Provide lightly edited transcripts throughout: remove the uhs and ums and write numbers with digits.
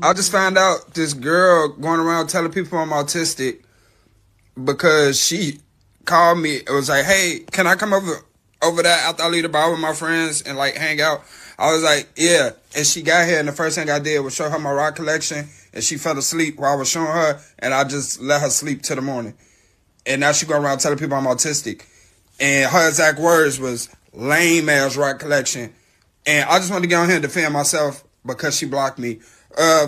I just found out this girl going around telling people I'm autistic because she called me. It was like, "Hey, can I come over there after I leave the bar with my friends and like hang out?" I was like, "Yeah." And she got here, and the first thing I did was show her my rock collection, and she fell asleep while I was showing her, and I just let her sleep till the morning. And now she go around telling people I'm autistic, and her exact words was "lame ass rock collection." And I just want to get on here and defend myself because she blocked me.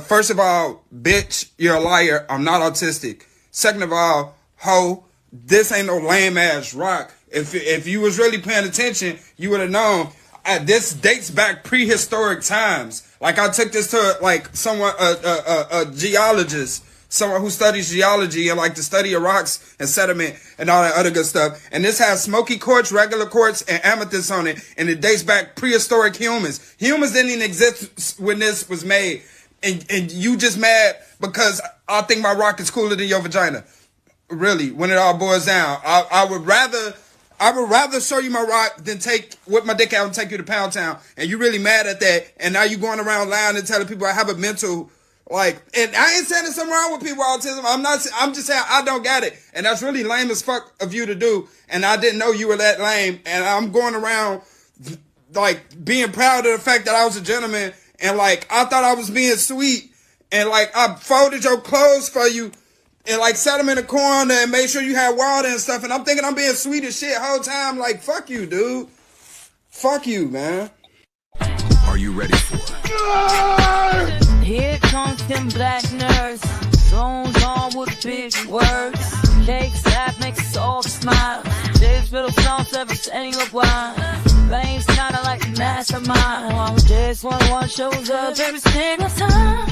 First of all, bitch, you're a liar. I'm not autistic. Second of all, ho, this ain't no lame ass rock. If you was really paying attention, you would have known. This dates back prehistoric times. Like I took this to like someone, a geologist, someone who studies geology and like the study of rocks and sediment and all that other good stuff. And this has smoky quartz, regular quartz, and amethyst on it. And it dates back prehistoric humans. Humans didn't even exist when this was made. And you just mad because I think my rock is cooler than your vagina. Really, when it all boils down, I would rather show you my rock than whip my dick out and take you to Pound Town. And you really mad at that. And now you going around lying and telling people I have a mental, like, and I ain't saying there's something wrong with people with autism. I'm just saying I don't got it. And that's really lame as fuck of you to do. And I didn't know you were that lame. And I'm going around like being proud of the fact that I was a gentleman. And like, I thought I was being sweet. And like, I folded your clothes for you. And like, sat them in the corner and made sure you had water and stuff. And I'm thinking I'm being sweet as shit whole time. Like, fuck you, dude. Fuck you, man. Are you ready for it? Here comes them black nerds. Zones on with big words. Cakes that make us all smile. Dave's little songs ever saying a while. Lane's kinda like a mastermind. While this one shows up every single time.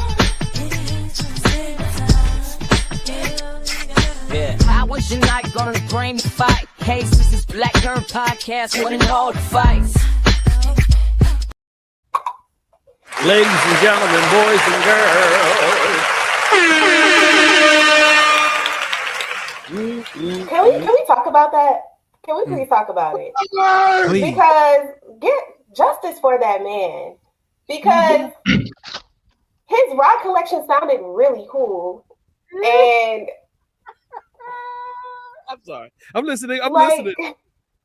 Yeah. I was your night gonna bring the fight. Case this is Black Girl Podcast, winning all the fights. Ladies and gentlemen, boys and girls. Can we talk about that? Can we please talk about it? Please. Because get justice for that man. Because his rock collection sounded really cool. And I'm sorry. I'm listening. I'm listening.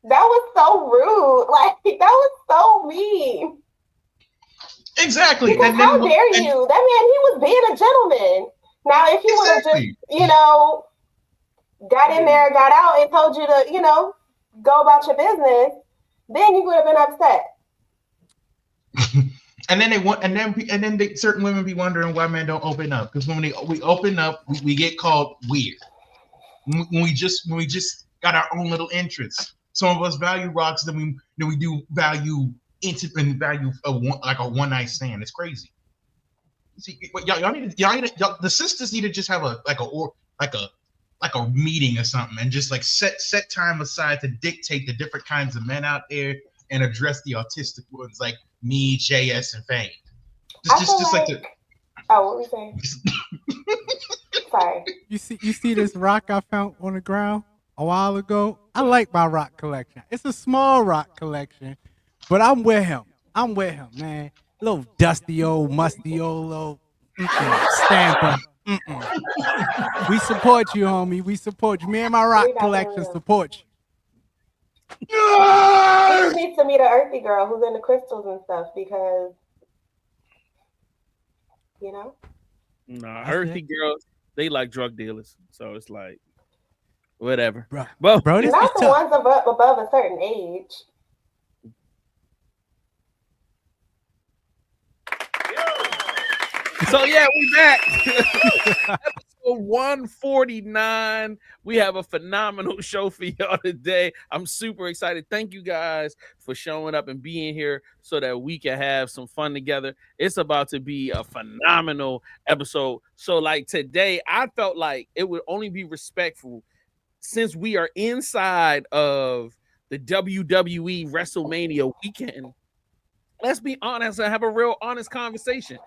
That was so rude. Like, that was so mean. Exactly. Because how dare you? That man, he was being a gentleman. Now, if he would have just, got in there, got out, and told you to, go about your business, then you would have been upset. And then certain women be wondering why men don't open up, because when we open up, we get called weird. When we just got our own little interests. Some of us value rocks than we do value intimate, value a one night stand. It's crazy. See, y'all the sisters need to just have a meeting or something and just like set time aside to dictate the different kinds of men out there and address the autistic ones like me, JS, and Fame. Oh, what were we saying? Sorry. You see this rock I found on the ground a while ago? I like my rock collection. It's a small rock collection, but I'm with him, man. Little dusty old, musty old little stamper. We support you, homie. We support you. Me and my rock collection support you. You need to meet an earthy girl who's into crystals and stuff because, Nah, earthy girls, they like drug dealers. So it's like, whatever. Bro, not the ones above a certain age. So yeah, we back. Episode 149. We have a phenomenal show for y'all today. I'm super excited. Thank you guys for showing up and being here so that we can have some fun together. It's about to be a phenomenal episode. So like today, I felt like it would only be respectful since we are inside of the WWE WrestleMania weekend. Let's be honest and have a real honest conversation.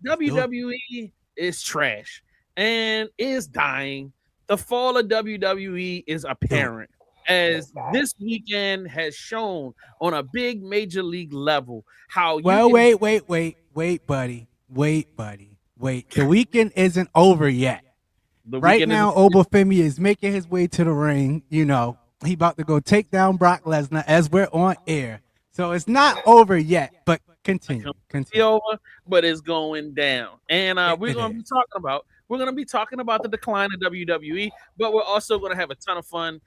WWE is trash and is dying. The fall of WWE is apparent as this weekend has shown on a big major league level how you wait, buddy. wait. The weekend isn't over yet. Right now, Obafemi is making his way to the ring. You know, he about to go take down Brock Lesnar as we're on air. So it's not over yet, but continue. Over, but it's going down. And we're going to be talking about the decline of WWE, but we're also going to have a ton of fun.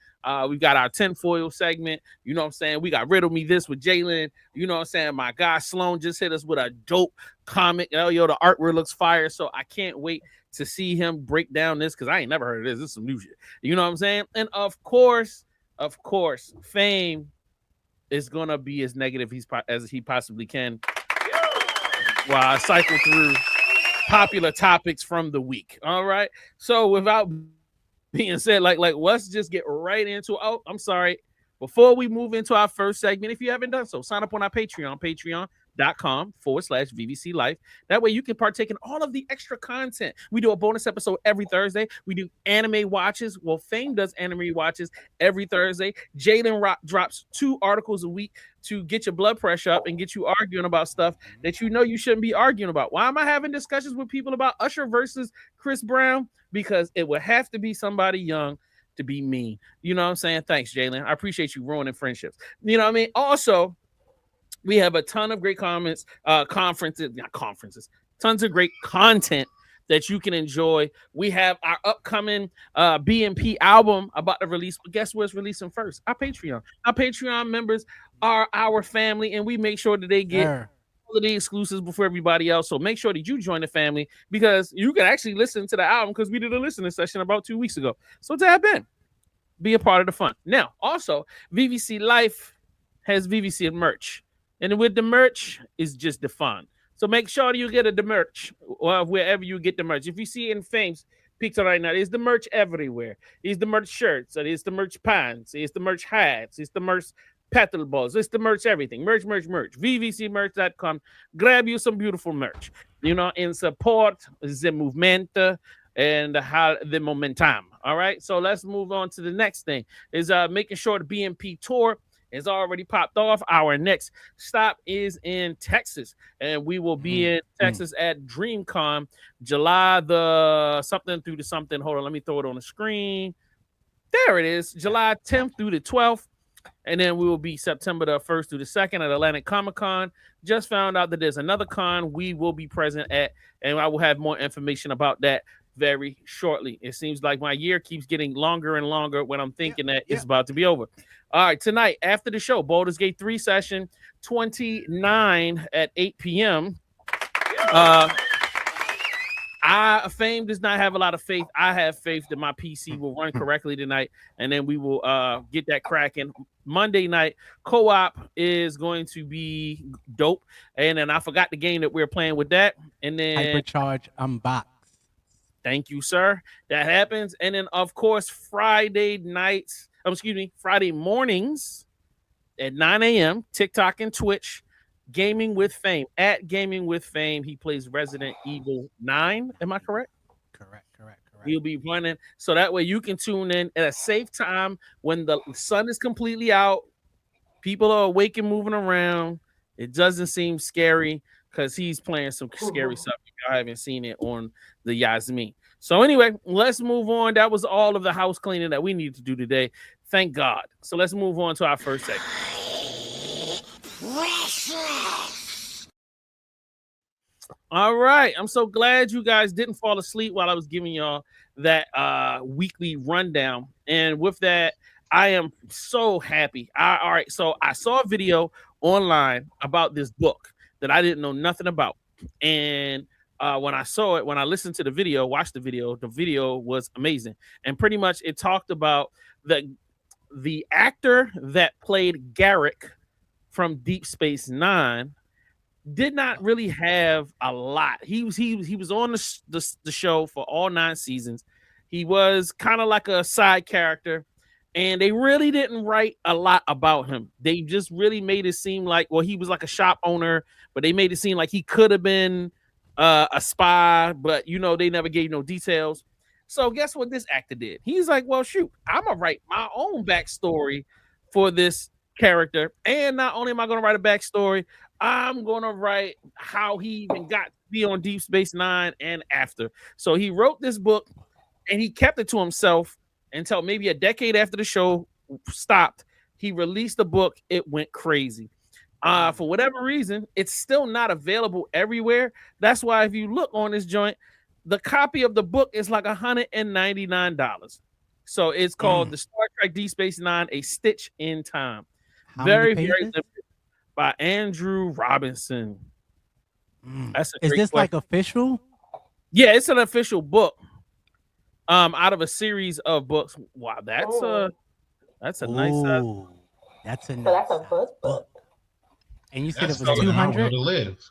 We've got our tinfoil segment. You know what I'm saying? We got Riddle Me This with Jalen. You know what I'm saying? My guy Sloan just hit us with a dope comic. Yo, the artwork looks fire. So I can't wait to see him break down this because I ain't never heard of this. This is some new shit. You know what I'm saying? And of course, Fame is going to be as negative as he possibly can while I cycle through popular topics from the week. All right. So without being said, like let's just get right into. Oh, I'm sorry. Before we move into our first segment, if you haven't done so, sign up on our patreon.com/VVC Life. That way you can partake in all of the extra content. We do a bonus episode every Thursday. We do anime watches. Well, Fame does anime watches every Thursday. Jaden drops 2 articles a week to get your blood pressure up and get you arguing about stuff that you know you shouldn't be arguing about. Why am I having discussions with people about Usher versus Chris Brown? Because it would have to be somebody young to be mean. You know what I'm saying? Thanks, Jalen. I appreciate you ruining friendships. You know what I mean? Also, we have a ton of great tons of great content that you can enjoy. We have our upcoming BMP album about to release. But guess what's releasing first? Our Patreon. Our Patreon members are our family, and we make sure that they get all of the exclusives before everybody else. So make sure that you join the family because you can actually listen to the album because we did a listening session about 2 weeks ago. So tap in. Be a part of the fun. Now, also, VVC Life has VVC merch. And with the merch is just the fun. So make sure you get the merch wherever you get the merch. If you see it in Fame's picture right now, it's the merch everywhere. It's the merch shirts, it's the merch pants, it's the merch hats, it's the merch paddle balls, it's the merch everything. Merch. VVCmerch.com. Grab you some beautiful merch, you know, and support the movement and the momentum. All right, so let's move on to the next thing. Is making sure the BMP tour has already popped off. Our next stop is in Texas, and we will be in Texas at DreamCon, July the something through the something. Hold on, let me throw it on the screen. There it is, July 10th through the 12th. And then we will be September the 1st through the 2nd at Atlantic Comic-Con. Just found out that there's another con we will be present at, and I will have more information about that very shortly. It seems like my year keeps getting longer and longer when I'm thinking that it's about to be over. All right, tonight, after the show, Baldur's Gate 3 session 29 at 8 p.m. Fame does not have a lot of faith. I have faith that my PC will run correctly tonight, and then we will get that cracking. Monday night, co-op is going to be dope. And then I forgot the game that we're playing with that. And then Hypercharge Unbox. Thank you, sir. That happens. And then, of course, Friday mornings at 9 a.m., TikTok and Twitch, Gaming with Fame. At Gaming with Fame, he plays Resident Evil 9. Am I correct? Correct. He'll be running. So that way you can tune in at a safe time when the sun is completely out. People are awake and moving around. It doesn't seem scary because he's playing some scary stuff. I haven't seen it on the Yasmin. So anyway, let's move on. That was all of the house cleaning that we need to do today. Thank God. So let's move on to our first segment. All right. I'm so glad you guys didn't fall asleep while I was giving y'all that weekly rundown. And with that, I am so happy. All right. So I saw a video online about this book that I didn't know nothing about. And when I saw it, when I listened to the video, watched the video was amazing. And pretty much it talked about the actor that played Garrick from Deep Space Nine did not really have a lot. He was on the show for all 9 seasons. He was kind of like a side character, and they really didn't write a lot about him. They just really made it seem like, well, he was like a shop owner, but they made it seem like he could have been a spy, but you know, they never gave no details. So guess what this actor did? He's like, well, shoot, I'm gonna write my own backstory for this character. And not only am I going to write a backstory, I'm gonna write how he even got to be on Deep Space Nine and after. So he wrote this book and he kept it to himself until maybe a decade after the show stopped. He released the book. It went crazy. For whatever reason, it's still not available everywhere. That's why if you look on this joint, the copy of the book is like $199. So it's called The Star Trek Deep Space Nine: A Stitch in Time. How Very, many very pages? limited, by Andrew Robinson. That's a Is great this like question. official? Yeah, it's an official book. Out of a series of books. Wow, that's a nice size. Ooh, that's a So nice that's a size book. And you said That's it was selling my will 200. to live.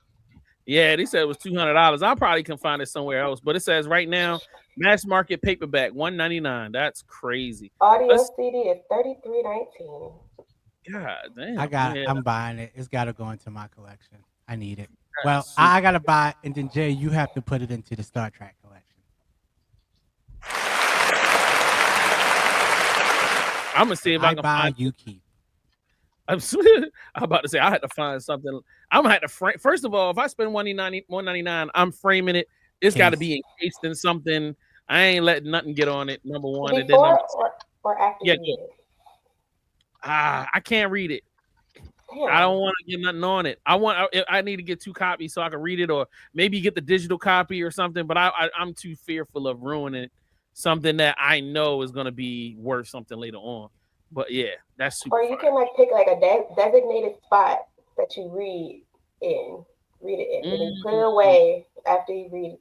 Yeah, they said it was $200. I probably can find it somewhere else, but it says right now, mass market paperback, $199. That's crazy. Audio Let's- CD is $33.19. God damn. I'm buying it. It's got to go into my collection. I need it. Well, I gotta buy it, and then Jay, you have to put it into the Star Trek collection. I'm gonna see if I can buy, find. you keep. I'm about to say I had to find something. I'm gonna have to frame. First of all, if I spend $199, I'm framing it. It's got to be encased in something. I ain't letting nothing get on it. Number one, and then Before number or after Yeah, you read it? I can't read it. Damn. I don't want to get nothing on it. I need to get 2 copies so I can read it, or maybe get the digital copy or something. But I'm too fearful of ruining something that I know is gonna be worth something later on. But yeah, that's super. Or you can like pick like a designated spot that you read it in, and then you put it away after you read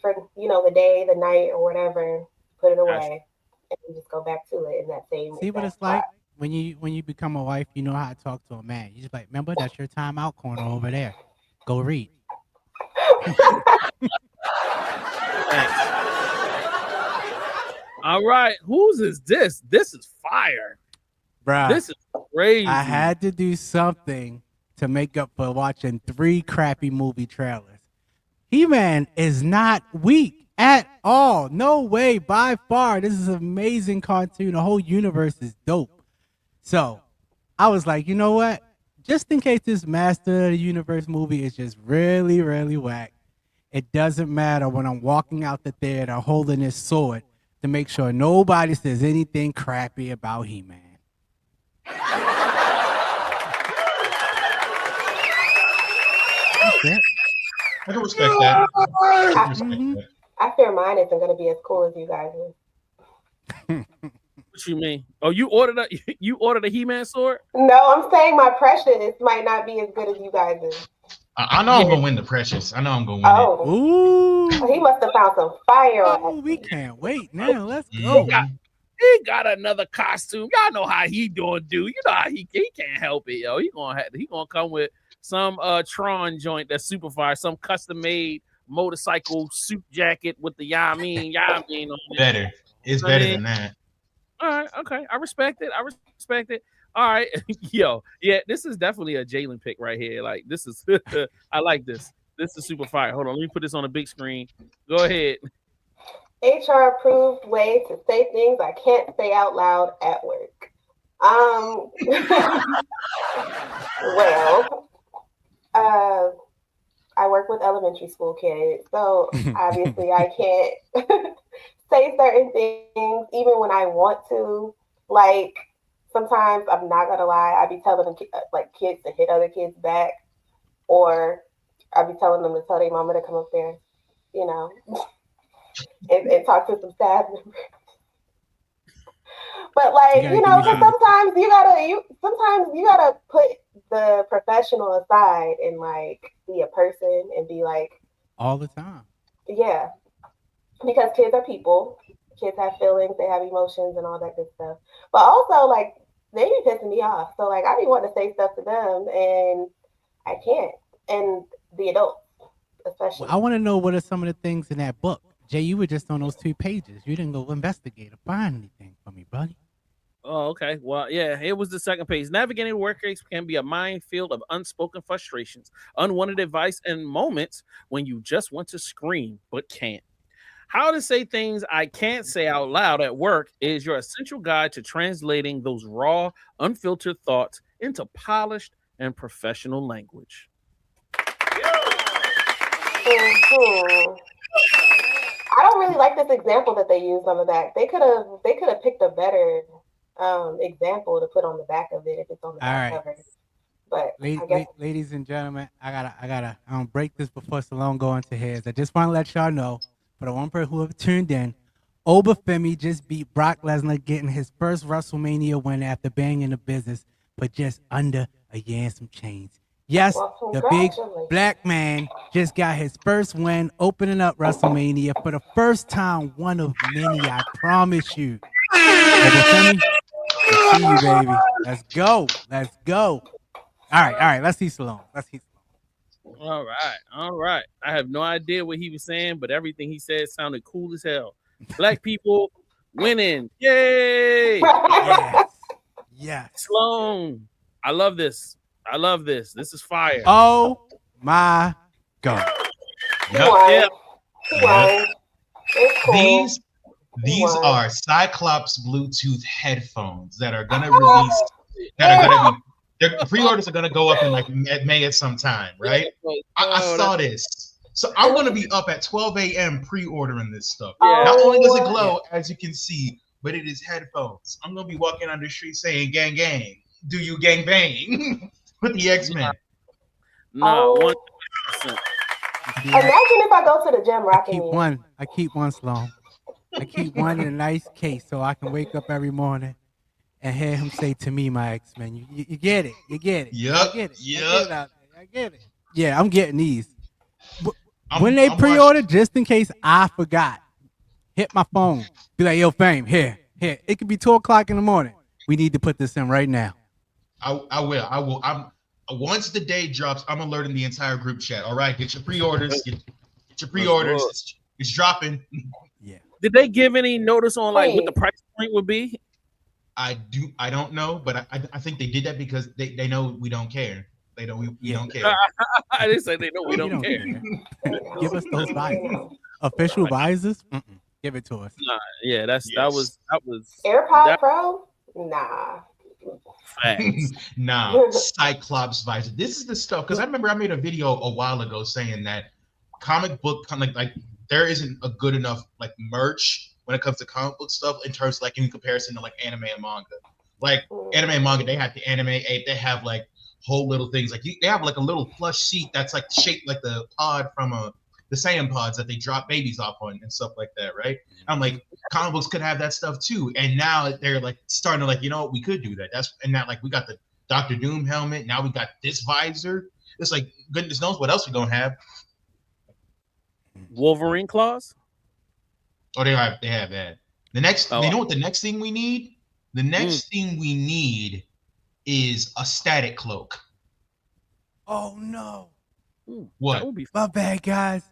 for the day, the night, or whatever. Put it away, and you just go back to it in that same. See what it's spot. like when you become a wife. You know how to talk to a man. You just like, remember, that's your timeout corner over there. Go read. All right, whose is this? This is fire. Bruh, This is crazy. I had to do something to make up for watching 3 crappy movie trailers. He-Man is not weak at all. No way, by far. This is an amazing cartoon. The whole universe is dope. So I was like, you know what? Just in case this Master of the Universe movie is just really, really whack, it doesn't matter when I'm walking out the theater holding this sword to make sure nobody says anything crappy about He-Man. That's it. I can respect that. I can respect that. I fear mine isn't going to be as cool as you guys is. What you mean? Oh, you ordered a He-Man sword? No, I'm saying my Precious might not be as good as you guys is. I know I'm gonna win the Precious. I know I'm gonna win Oh, Ooh. he must have found some fire on Oh, that. we can't wait now. Let's go. it. He got another costume. Y'all know how he doing, dude. You know how he can't help it, yo. He gonna come with some Tron joint that's super fire, some custom made motorcycle suit jacket with the Yamin on it. Better. It's better than that. All right, okay. I respect it. All right. Yo, yeah, this is definitely a Jalen pick right here. Like, this is I like this. This is super fire. Hold on, let me put this on a big screen. Go ahead. HR approved way to say things I can't say out loud at work. Well, I work with elementary school kids, so obviously I can't say certain things even when I want to. Like, sometimes I'm not gonna lie, I be telling them like kids to hit other kids back, or I be telling them to tell their mama to come up there, and talk to some staff members. But like, because sometimes you gotta put the professional aside and like be a person and be like all the time. Yeah, because kids are people. Kids have feelings, they have emotions, and all that good stuff. But also, like, they be pissing me off. So like, I be wanting to say stuff to them, and I can't. And the adults, especially. Well, I want to know what are some of the things in that book. Jay, you were just on those 2 pages. You didn't go investigate or find anything for me, buddy. Oh, okay. Well, yeah, it was the second page. Navigating the workplace can be a minefield of unspoken frustrations, unwanted advice, and moments when you just want to scream but can't. How to say things I can't say out loud at work is your essential guide to translating those raw, unfiltered thoughts into polished and professional language. Mhm. I don't really like this example that they used on the back. They could have picked a better example to put on the back of it if it's on the back cover. But I guess ladies and gentlemen, I gotta break this before Salone go into his. I just want to let y'all know, for the one person who have tuned in, Obafemi just beat Brock Lesnar, getting his first WrestleMania win after being in the business for just under a year and some change. Yes, the big black man just got his first win, opening up WrestleMania for the first time, one of many, I promise you. Obafemi, I see you, baby. Let's go. Let's go. All right. Let's see Salone. All right. I have no idea what he was saying, but everything he said sounded cool as hell. Black people winning. Yay! Yes. Sloan. I love this. This is fire. Oh my God. Yep. It's cool. These are Cyclops Bluetooth headphones that are gonna release. That are gonna be. Their pre-orders are gonna go up in like May at some time, right? I saw this, so I'm gonna be up at 12 a.m. pre-ordering this stuff. Not only does it glow, as you can see, but it is headphones. I'm gonna be walking on the street saying "gang gang," do you gang bang with the X-Men? No, 100%. Imagine if I go to the gym rocking I keep one Sloan. I keep one in a nice case so I can wake up every morning and hear him say to me, my X-Men, you get it. Yep. I get it. Yeah, I'm getting these. When they pre-order, just in case I forgot, hit my phone. Be like, yo, fame, here. It could be 2:00 in the morning. We need to put this in right now. I will. Once the day drops, I'm alerting the entire group chat. All right, get your pre-orders. Get your pre-orders. It's dropping. Yeah. Did they give any notice on like what the price point would be? I don't know, but I think they did that because they know we don't care. We don't care. I didn't say they know we don't care. Give us those visors. Official visors? Give it to us. That was AirPod Pro? Nah. Facts. Nah, Cyclops visor. This is the stuff because I remember I made a video a while ago saying that comic book like there isn't a good enough like merch when it comes to comic book stuff in terms of, like in comparison to like anime and manga. Like anime and manga, they have the anime ape, they have like whole little things like they have like a little plush sheet that's like shaped like the pod from the Saiyan pods that they drop babies off on and stuff like that, right? I'm like, comic books could have that stuff too, and now they're like starting to like, you know what, we could do that. And now like we got the Doctor Doom helmet, now we got this visor. It's like goodness knows what else we're gonna have. Wolverine claws. Oh, they have that. The next, you know what the next thing we need? The next thing we need is a static cloak. Oh no! What? My bad, guys.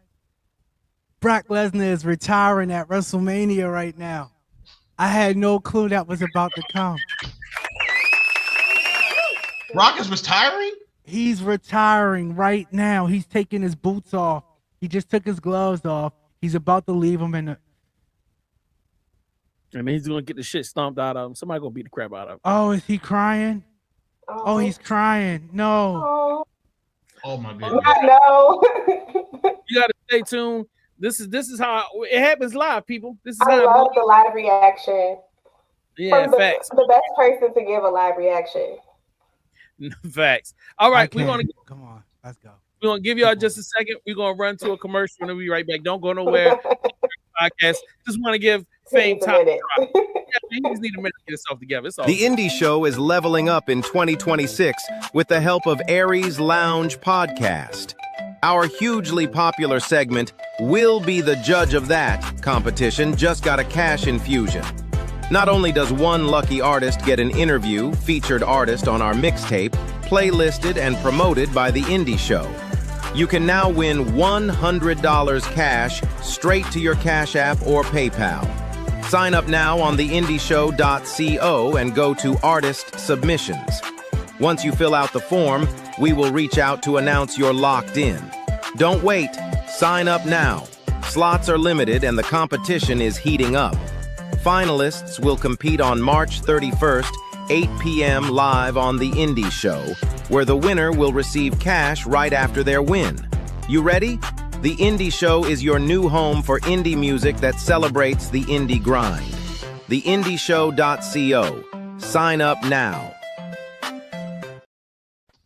Brock Lesnar is retiring at WrestleMania right now. I had no clue that was about to come. Brock is retiring? He's retiring right now. He's taking his boots off. He just took his gloves off. He's about to leave them in the... And then he's gonna get the shit stomped out of him. Somebody gonna beat the crap out of him. Oh, is he crying? Oh, he's crying. No. Oh my goodness. No. You gotta stay tuned. This is how it happens live, people. This is I love the live reaction. Yeah, facts. The best person to give a live reaction. Facts. All right, we're gonna come on. Let's go. We're gonna give y'all just a second. We're gonna run to a commercial and we'll be right back. Don't go nowhere. Podcast. Just want to give Fame time. He just need a minute to get himself together. It's all the Indie Show is leveling up in 2026 with the help of Aries Lounge Podcast. Our hugely popular segment, Will Be the Judge of That competition, just got a cash infusion. Not only does one lucky artist get an interview, featured artist on our mixtape, playlisted and promoted by the Indie Show, you can now win $100 cash straight to your Cash App or PayPal. Sign up now on theindieshow.co and go to Artist Submissions. Once you fill out the form, we will reach out to announce you're locked in. Don't wait. Sign up now. Slots are limited and the competition is heating up. Finalists will compete on March 31st, 8 p.m. live on The Indie Show, where the winner will receive cash right after their win. You ready? The Indie Show is your new home for indie music that celebrates the indie grind. TheIndieShow.co. Sign up now.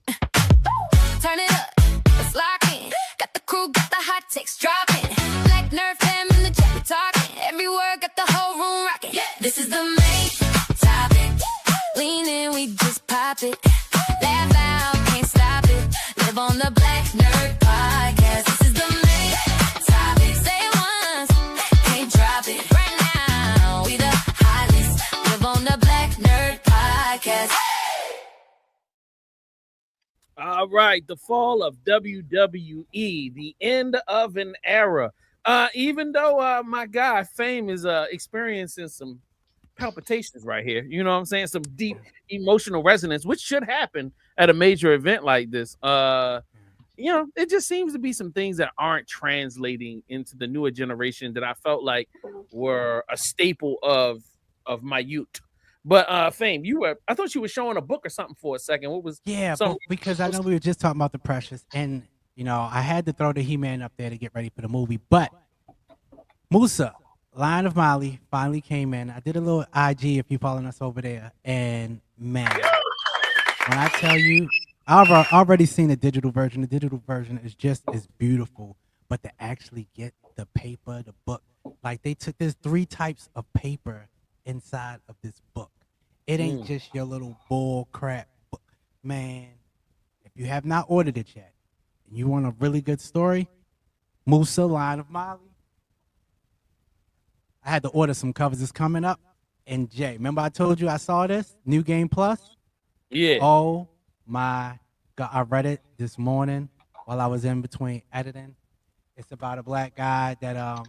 Turn it up, it's locking. Got the crew, got the hot takes dropping. Black nerve fam in the chat, we talking. Every word got the whole room rocking. Yeah. This is the main topic. Lean in, we just pop it. Laugh out, can't stop it. Live on the Black Nerd Podcast. This is the main topic. Say it once, can't drop it. Right now, we the hottest. Live on the Black Nerd Podcast. All right, the fall of WWE, the end of an era. Even though my guy Fame is experiencing some palpitations right here, you know what I'm saying? Some deep emotional resonance, which should happen at a major event like this. It just seems to be some things that aren't translating into the newer generation that I felt like were a staple of my youth. But Fame, I thought you were showing a book or something for a second. What was because I know we were just talking about the Precious, and I had to throw the He-Man up there to get ready for the movie. But Musa, Lion of Mali, finally came in. I did a little IG if you're following us over there, and man, when I tell you, I've already seen the digital version. The digital version is just as beautiful, but to actually get the paper, the book, like they took there's 3 types of paper inside of this book. It ain't just your little bull crap book. Man, if you have not ordered it yet, and you want a really good story, Musa, Lion of Mali. I had to order some covers. It's coming up. And Jay, remember I told you I saw this? New Game Plus? Yeah. Oh my God. I read it this morning while I was in between editing. It's about a black guy that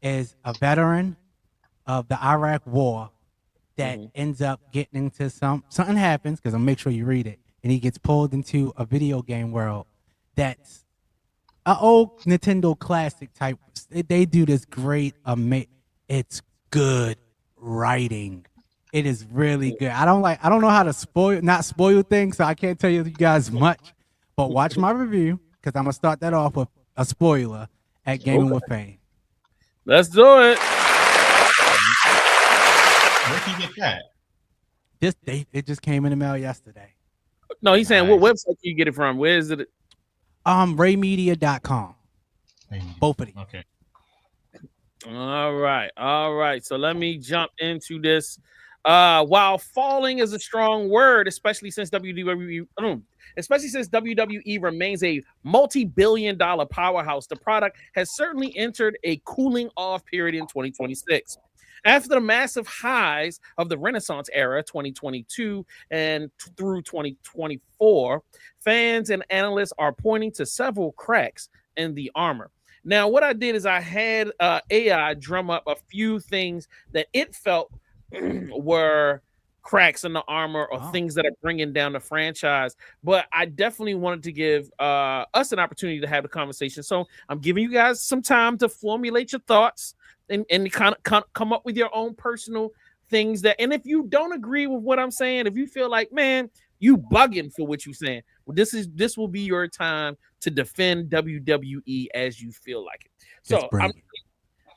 is a veteran of the Iraq War that ends up getting into something happens, because I'll make sure you read it, and he gets pulled into a video game world that's an old Nintendo classic type. They do this great, it's good writing. It is really good. I don't know how to not spoil things, so I can't tell you guys much, but watch my review, because I'm going to start that off with a spoiler at Gaming with Fame. Let's do it. Where can you get that? It just came in the mail yesterday. No, he's saying what website can you get it from? Where is it? Raymedia.com. Both of these. Okay. All right. So let me jump into this. While falling is a strong word, especially since WWE remains a multi-billion-dollar powerhouse, the product has certainly entered a cooling off period in 2026. After the massive highs of the Renaissance era, 2022 and through 2024, fans and analysts are pointing to several cracks in the armor. Now, what I did is I had AI drum up a few things that it felt were cracks in the armor or things that are bringing down the franchise. But I definitely wanted to give us an opportunity to have a conversation. So I'm giving you guys some time to formulate your thoughts and kind of come up with your own personal things and if you don't agree with what I'm saying, if you feel like, man, you bugging for what you're saying, well, this will be your time to defend WWE as you feel like it. So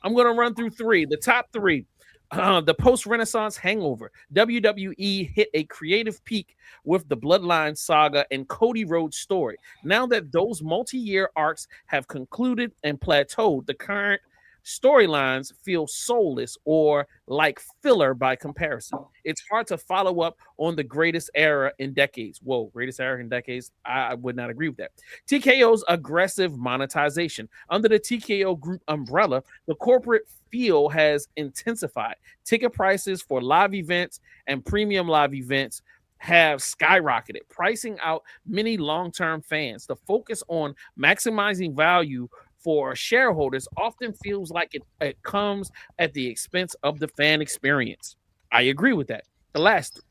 I'm going to run through 3. The top 3. The post-Renaissance hangover. WWE hit a creative peak with the Bloodline saga and Cody Rhodes' story. Now that those multi-year arcs have concluded and plateaued, the current storylines feel soulless or like filler by comparison. It's hard to follow up on the greatest era in decades. Whoa, greatest era in decades? I would not agree with that. TKO's aggressive monetization. Under the TKO Group umbrella, the corporate feel has intensified. Ticket prices for live events and premium live events have skyrocketed, pricing out many long-term fans. The focus on maximizing value for shareholders often feels like it comes at the expense of the fan experience. I agree with that. The last,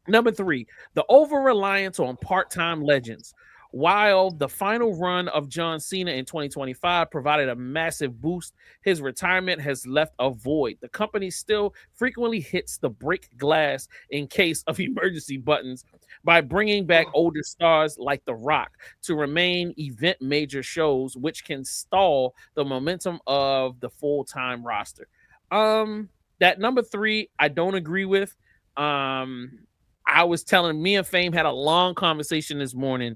number 3, the over-reliance on part-time legends. While the final run of John Cena in 2025 provided a massive boost, his retirement has left a void. The company still frequently hits the break glass in case of emergency buttons by bringing back older stars like The Rock to remain event major shows, which can stall the momentum of the full-time roster. That number 3, I don't agree with. I was telling me and Fame had a long conversation this morning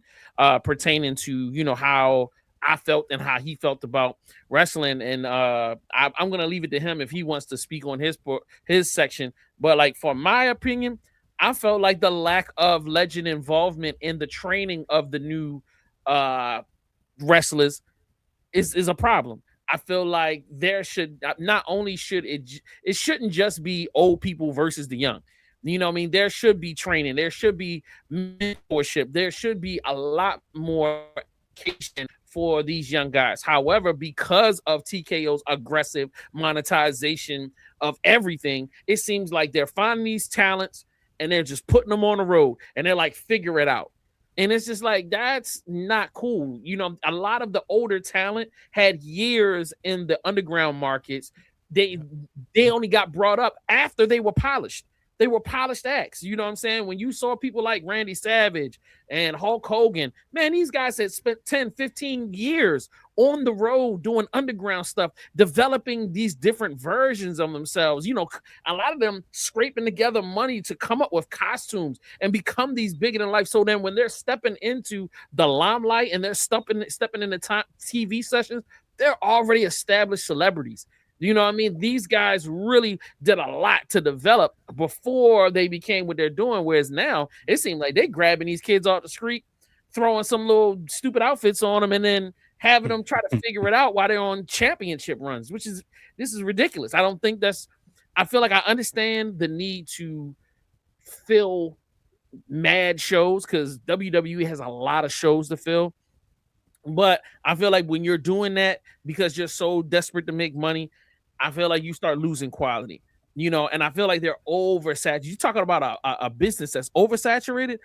pertaining to, you know, how I felt and how he felt about wrestling. And I'm going to leave it to him if he wants to speak on his section. But like, for my opinion, I felt like the lack of legend involvement in the training of the new wrestlers is a problem. I feel like there should not only should it shouldn't just be old people versus the young. You know what I mean? There should be training. There should be mentorship. There should be a lot more education for these young guys. However, because of TKO's aggressive monetization of everything, it seems like they're finding these talents and they're just putting them on the road and they're like, figure it out. And it's just like, that's not cool. You know, a lot of the older talent had years in the underground markets. They only got brought up after they were polished. They were polished acts. You know what I'm saying? When you saw people like Randy Savage and Hulk Hogan, man, these guys had spent 10, 15 years on the road doing underground stuff, developing these different versions of themselves. You know, a lot of them scraping together money to come up with costumes and become these bigger than life. So then when they're stepping into the limelight and they're stepping in the TV sessions, they're already established celebrities. You know what I mean? These guys really did a lot to develop before they became what they're doing. Whereas now it seems like they're grabbing these kids off the street, throwing some little stupid outfits on them, and then having them try to figure it out while they're on championship runs, this is ridiculous. I feel like I understand the need to fill mad shows because WWE has a lot of shows to fill. But I feel like when you're doing that because you're so desperate to make money, I feel like you start losing quality, you know, and I feel like they're oversaturated. You're talking about a business that's oversaturated,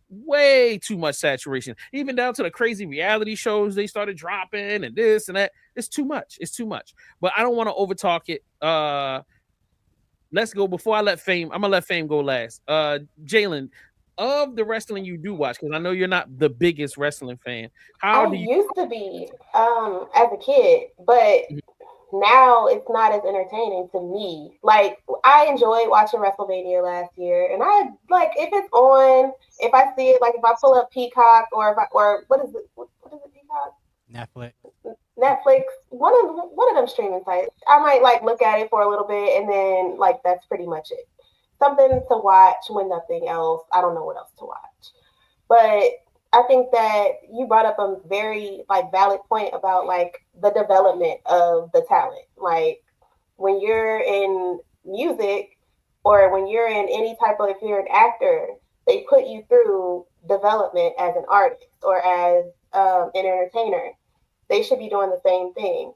way too much saturation, even down to the crazy reality shows they started dropping and this and that. It's too much. It's too much. But I don't want to overtalk it. Let's go. Before I let Fame, I'm going to let Fame go last. Jalen, of the wrestling you do watch, because I know you're not the biggest wrestling fan. I used to be as a kid, but now it's not as entertaining to me. Like, I enjoyed watching WrestleMania last year, and I like if it's on, if I see it, like if I pull up Peacock or what is it Peacock? Netflix, one of them streaming sites. I might like look at it for a little bit, and then like that's pretty much it. Something to watch when nothing else. I don't know what else to watch, but I think that you brought up a very like valid point about like the development of the talent. Like when you're in music or when you're in any type of, if you're an actor, they put you through development as an artist or as an entertainer. They should be doing the same thing.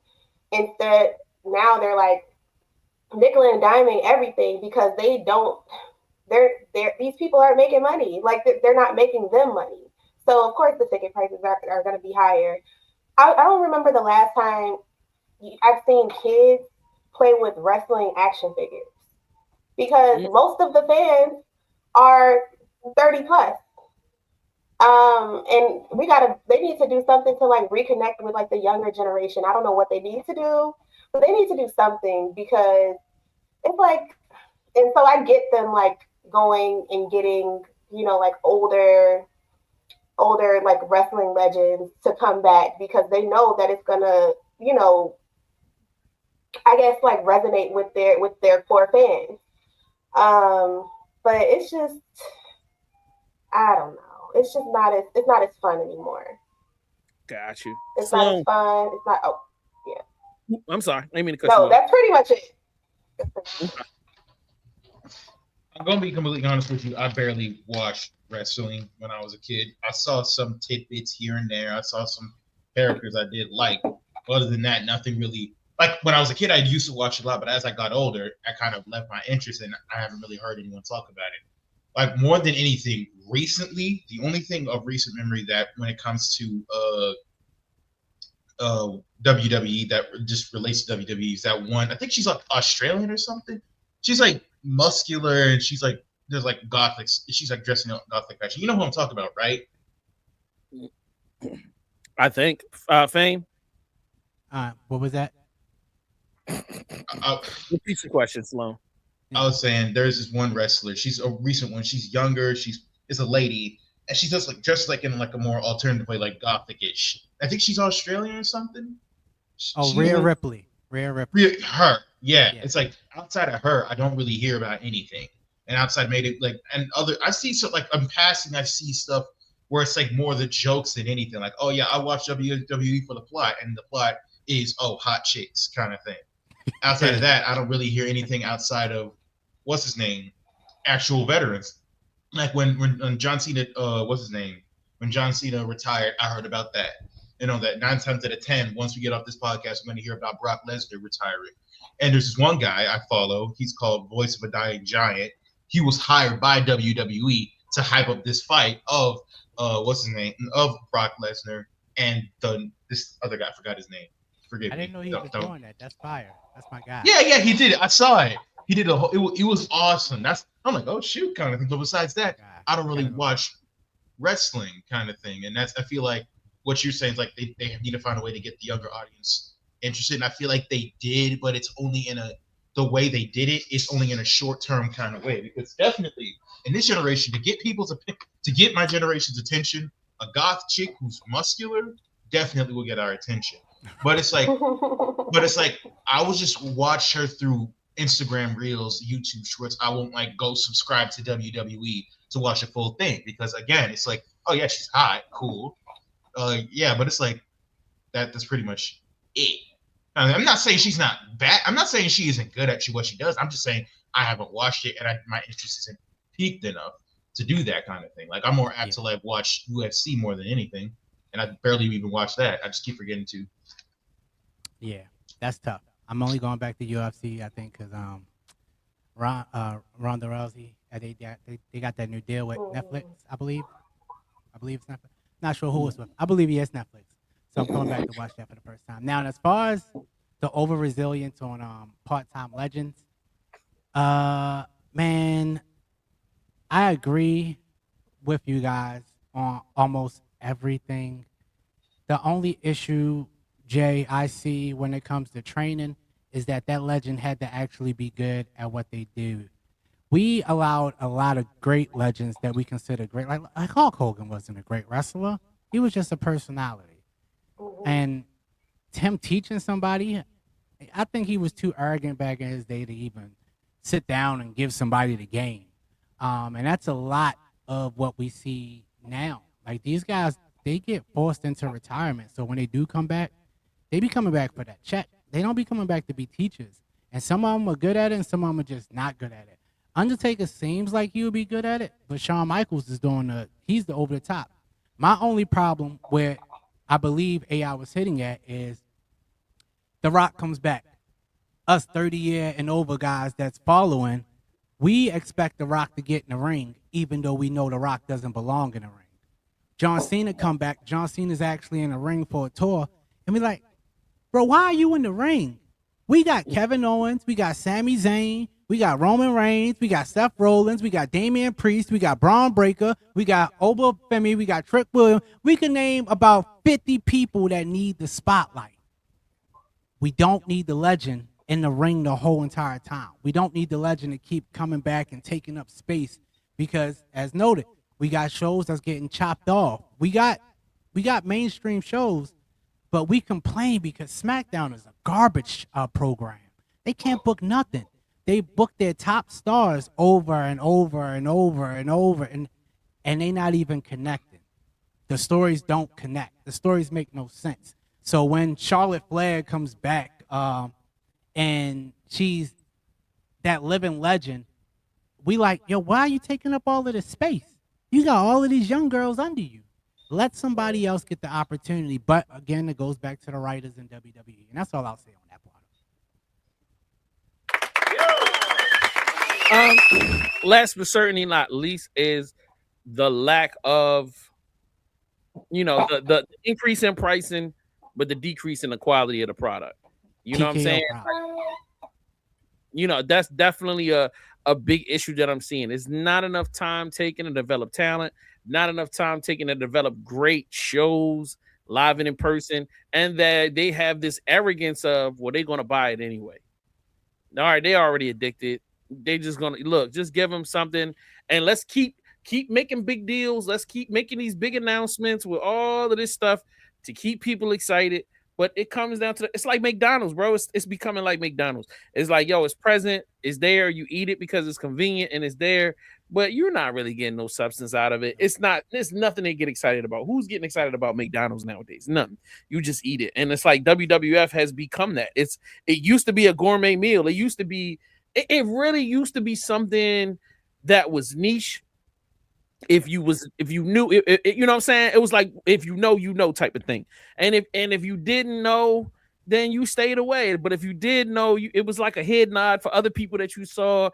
Instead, now they're like nickel and diming everything because these people aren't making money. Like they're not making them money. So of course the ticket prices are going to be higher. I don't remember the last time I've seen kids play with wrestling action figures because most of the fans are 30 plus. And they need to do something to like reconnect with like the younger generation. I don't know what they need to do, but they need to do something because it's like, and so I get them like going and getting, you know, like older like wrestling legends to come back because they know that it's gonna, you know, I guess like resonate with their core fans. But it's just, I don't know. It's just not as fun anymore. Got you. It's not as fun. It's not. Oh, yeah. I'm sorry. I didn't mean to cut you off. That's pretty much it. I'm gonna be completely honest with you. I barely watched wrestling when I was a kid. I saw some tidbits here and there. I saw some characters I did like. Other than that, nothing really. Like when I was a kid, I used to watch a lot, but as I got older, I kind of left my interest and I haven't really heard anyone talk about it. Like more than anything, recently, the only thing of recent memory that when it comes to WWE that just relates to WWE is that one. I think she's like Australian or something. She's like muscular and she's like there's like gothic. She's like dressing up gothic fashion. You know who I'm talking about, right? I think Fame. What was that? Repeat the question, Sloan. I was saying there's this one wrestler. She's a recent one. She's younger. She's a lady, and she does like dressed like in like a more alternative way, like gothic-ish. I think she's Australian or something. Rhea Ripley. Her, yeah. It's like outside of her, I don't really hear about anything. And outside made it like and other. I see so like I'm passing. I see stuff where it's like more the jokes than anything. Like, oh yeah, I watch WWE for the plot, and the plot is hot chicks kind of thing. Outside of that, I don't really hear anything outside of what's his name, actual veterans. Like when John Cena, what's his name? When John Cena retired, I heard about that. You know that 9 times out of 10, once we get off this podcast, we're going to hear about Brock Lesnar retiring. And there's this one guy I follow. He's called Voice of a Dying Giant. He was hired by WWE to hype up this fight of what's his name of Brock Lesnar and this other guy. I forgot his name. Forgive me. I didn't know he was doing that. That's fire. That's my guy. Yeah, he did it. I saw it. He did it was awesome. I'm like, oh shoot, kind of thing. But besides that, I don't really watch wrestling kind of thing. And I feel like what you're saying is like they need to find a way to get the younger audience interested. And I feel like they did, but it's only the way they did it is only in a short-term kind of way. Because definitely in this generation, to get my generation's attention, a goth chick who's muscular definitely will get our attention. But it's like I will just watch her through Instagram Reels, YouTube Shorts. I won't like go subscribe to WWE to watch a full thing because again, it's like, oh yeah, she's hot, cool, yeah, but it's like that's pretty much it. I'm not saying she's not bad. I'm not saying she isn't good at what she does. I'm just saying I haven't watched it and my interest isn't peaked enough to do that kind of thing. Like I'm more apt to like watch UFC more than anything, and I barely even watch that. I just keep forgetting to. Yeah, that's tough. I'm only going back to UFC, I think, because Ronda Rousey, they got that new deal with Netflix, I believe. I believe it's Netflix. Not sure who it's with. I believe he is Netflix. So I'm going back to watch that for the first time. Now, as far as the over-resilience on part-time legends, man, I agree with you guys on almost everything. The only issue, Jay, I see when it comes to training is that legend had to actually be good at what they do. We allowed a lot of great legends that we consider great. Like Hulk Hogan wasn't a great wrestler. He was just a personality. And him teaching somebody, I think he was too arrogant back in his day to even sit down and give somebody the game. And that's a lot of what we see now. Like these guys, they get forced into retirement. So when they do come back, they be coming back for that check. They don't be coming back to be teachers. And some of them are good at it and some of them are just not good at it. Undertaker seems like he would be good at it, but Shawn Michaels is he's the over the top. My only problem where I believe AI was hitting at is The Rock comes back. Us 30-year and over guys that's following, we expect The Rock to get in the ring, even though we know The Rock doesn't belong in the ring. John Cena come back. John Cena's actually in the ring for a tour. And we like, bro, why are you in the ring? We got Kevin Owens. We got Sami Zayn. We got Roman Reigns. We got Seth Rollins. We got Damian Priest. We got Braun Breaker. We got Oba Femi. We got Trick Williams. We can name about 50 people that need the spotlight. We don't need the legend in the ring the whole entire time. We don't need the legend to keep coming back and taking up space because, as noted, we got shows that's getting chopped off. We got mainstream shows, but we complain because SmackDown is a garbage program. They can't book nothing. They book their top stars over and over and over and over, and they not even connecting. The stories don't connect. The stories make no sense. So when Charlotte Flair comes back, and she's that living legend, we like, yo, why are you taking up all of this space? You got all of these young girls under you. Let somebody else get the opportunity. But again, it goes back to the writers in WWE, and that's all I'll say on that part. Last but certainly not least is the lack of, the increase in pricing, but the decrease in the quality of the product. You know what I'm saying? That's definitely a big issue that I'm seeing. It's not enough time taken to develop talent, not enough time taken to develop great shows live and in person, and that they have this arrogance of, well, they're going to buy it anyway. All right, they already addicted. They just going to just give them something, and let's keep making big deals. Let's keep making these big announcements with all of this stuff to keep people excited. But it comes down to it's like McDonald's, bro. It's becoming like McDonald's. It's like, yo, it's present, it's there. You eat it because it's convenient and it's there, but you're not really getting no substance out of it. It's nothing they get excited about. Who's getting excited about McDonald's nowadays? Nothing. You just eat it. And it's like WWF has become that. It used to be a gourmet meal. It used to be, it really used to be something that was niche. If you knew it, you know what I'm saying? It was like, if you know type of thing. And if you didn't know, then you stayed away. But if you did know, it was like a head nod for other people that you saw.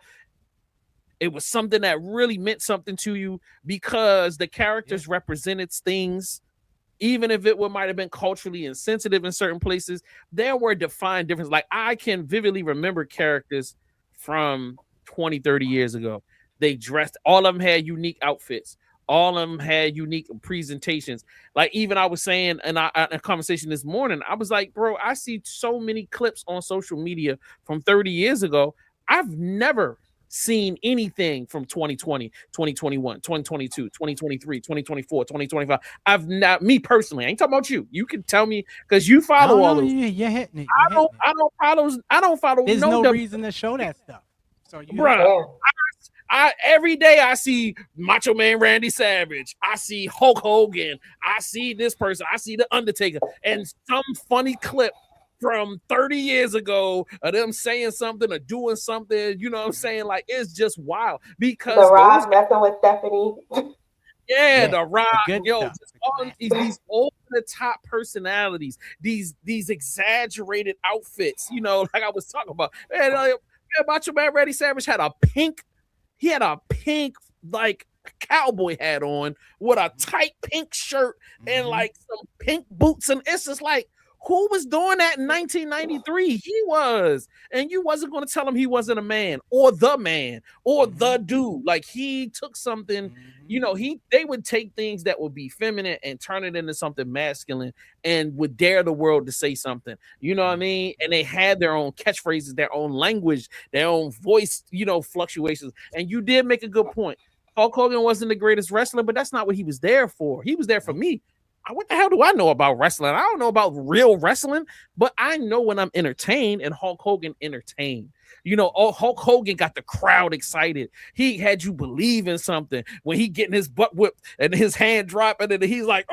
It was something that really meant something to you because the characters represented things, even if it might have been culturally insensitive in certain places. There were defined differences. Like, I can vividly remember characters from 20, 30 years ago. They dressed, all of them had unique outfits. All of them had unique presentations. Like, even I was saying in a conversation this morning, I was like, bro, I see so many clips on social media from 30 years ago. I've never seen anything from 2020, 2021, 2022, 2023, 2024, 2025. I've not, me personally, I ain't talking about you. You can tell me because you follow all those. You're hitting it. I don't follow. There's no reason to show that stuff. So bro, every day I see Macho Man Randy Savage. I see Hulk Hogan. I see this person. I see the Undertaker, and some funny clip from 30 years ago of them saying something or doing something. You know what I'm saying? Like, it's just wild because The Rock messing with Stephanie. The Rock, all these over the top personalities, these exaggerated outfits. Like I was talking about. Macho Man Randy Savage had a pink like cowboy hat on with a tight pink shirt and like some pink boots, and it's just like, who was doing that in 1993? He was, and you wasn't going to tell him he wasn't a man or the dude. Like, he took something, they would take things that would be feminine and turn it into something masculine and would dare the world to say something. You know what I mean? And they had their own catchphrases, their own language, their own voice, fluctuations. And you did make a good point. Hulk Hogan wasn't the greatest wrestler, but that's not what he was there for. He was there for me. What the hell do I know about wrestling? I don't know about real wrestling, but I know when I'm entertained, and Hulk Hogan entertained. Hulk Hogan got the crowd excited. He had you believe in something when he getting his butt whipped and his hand dropping, and he's like,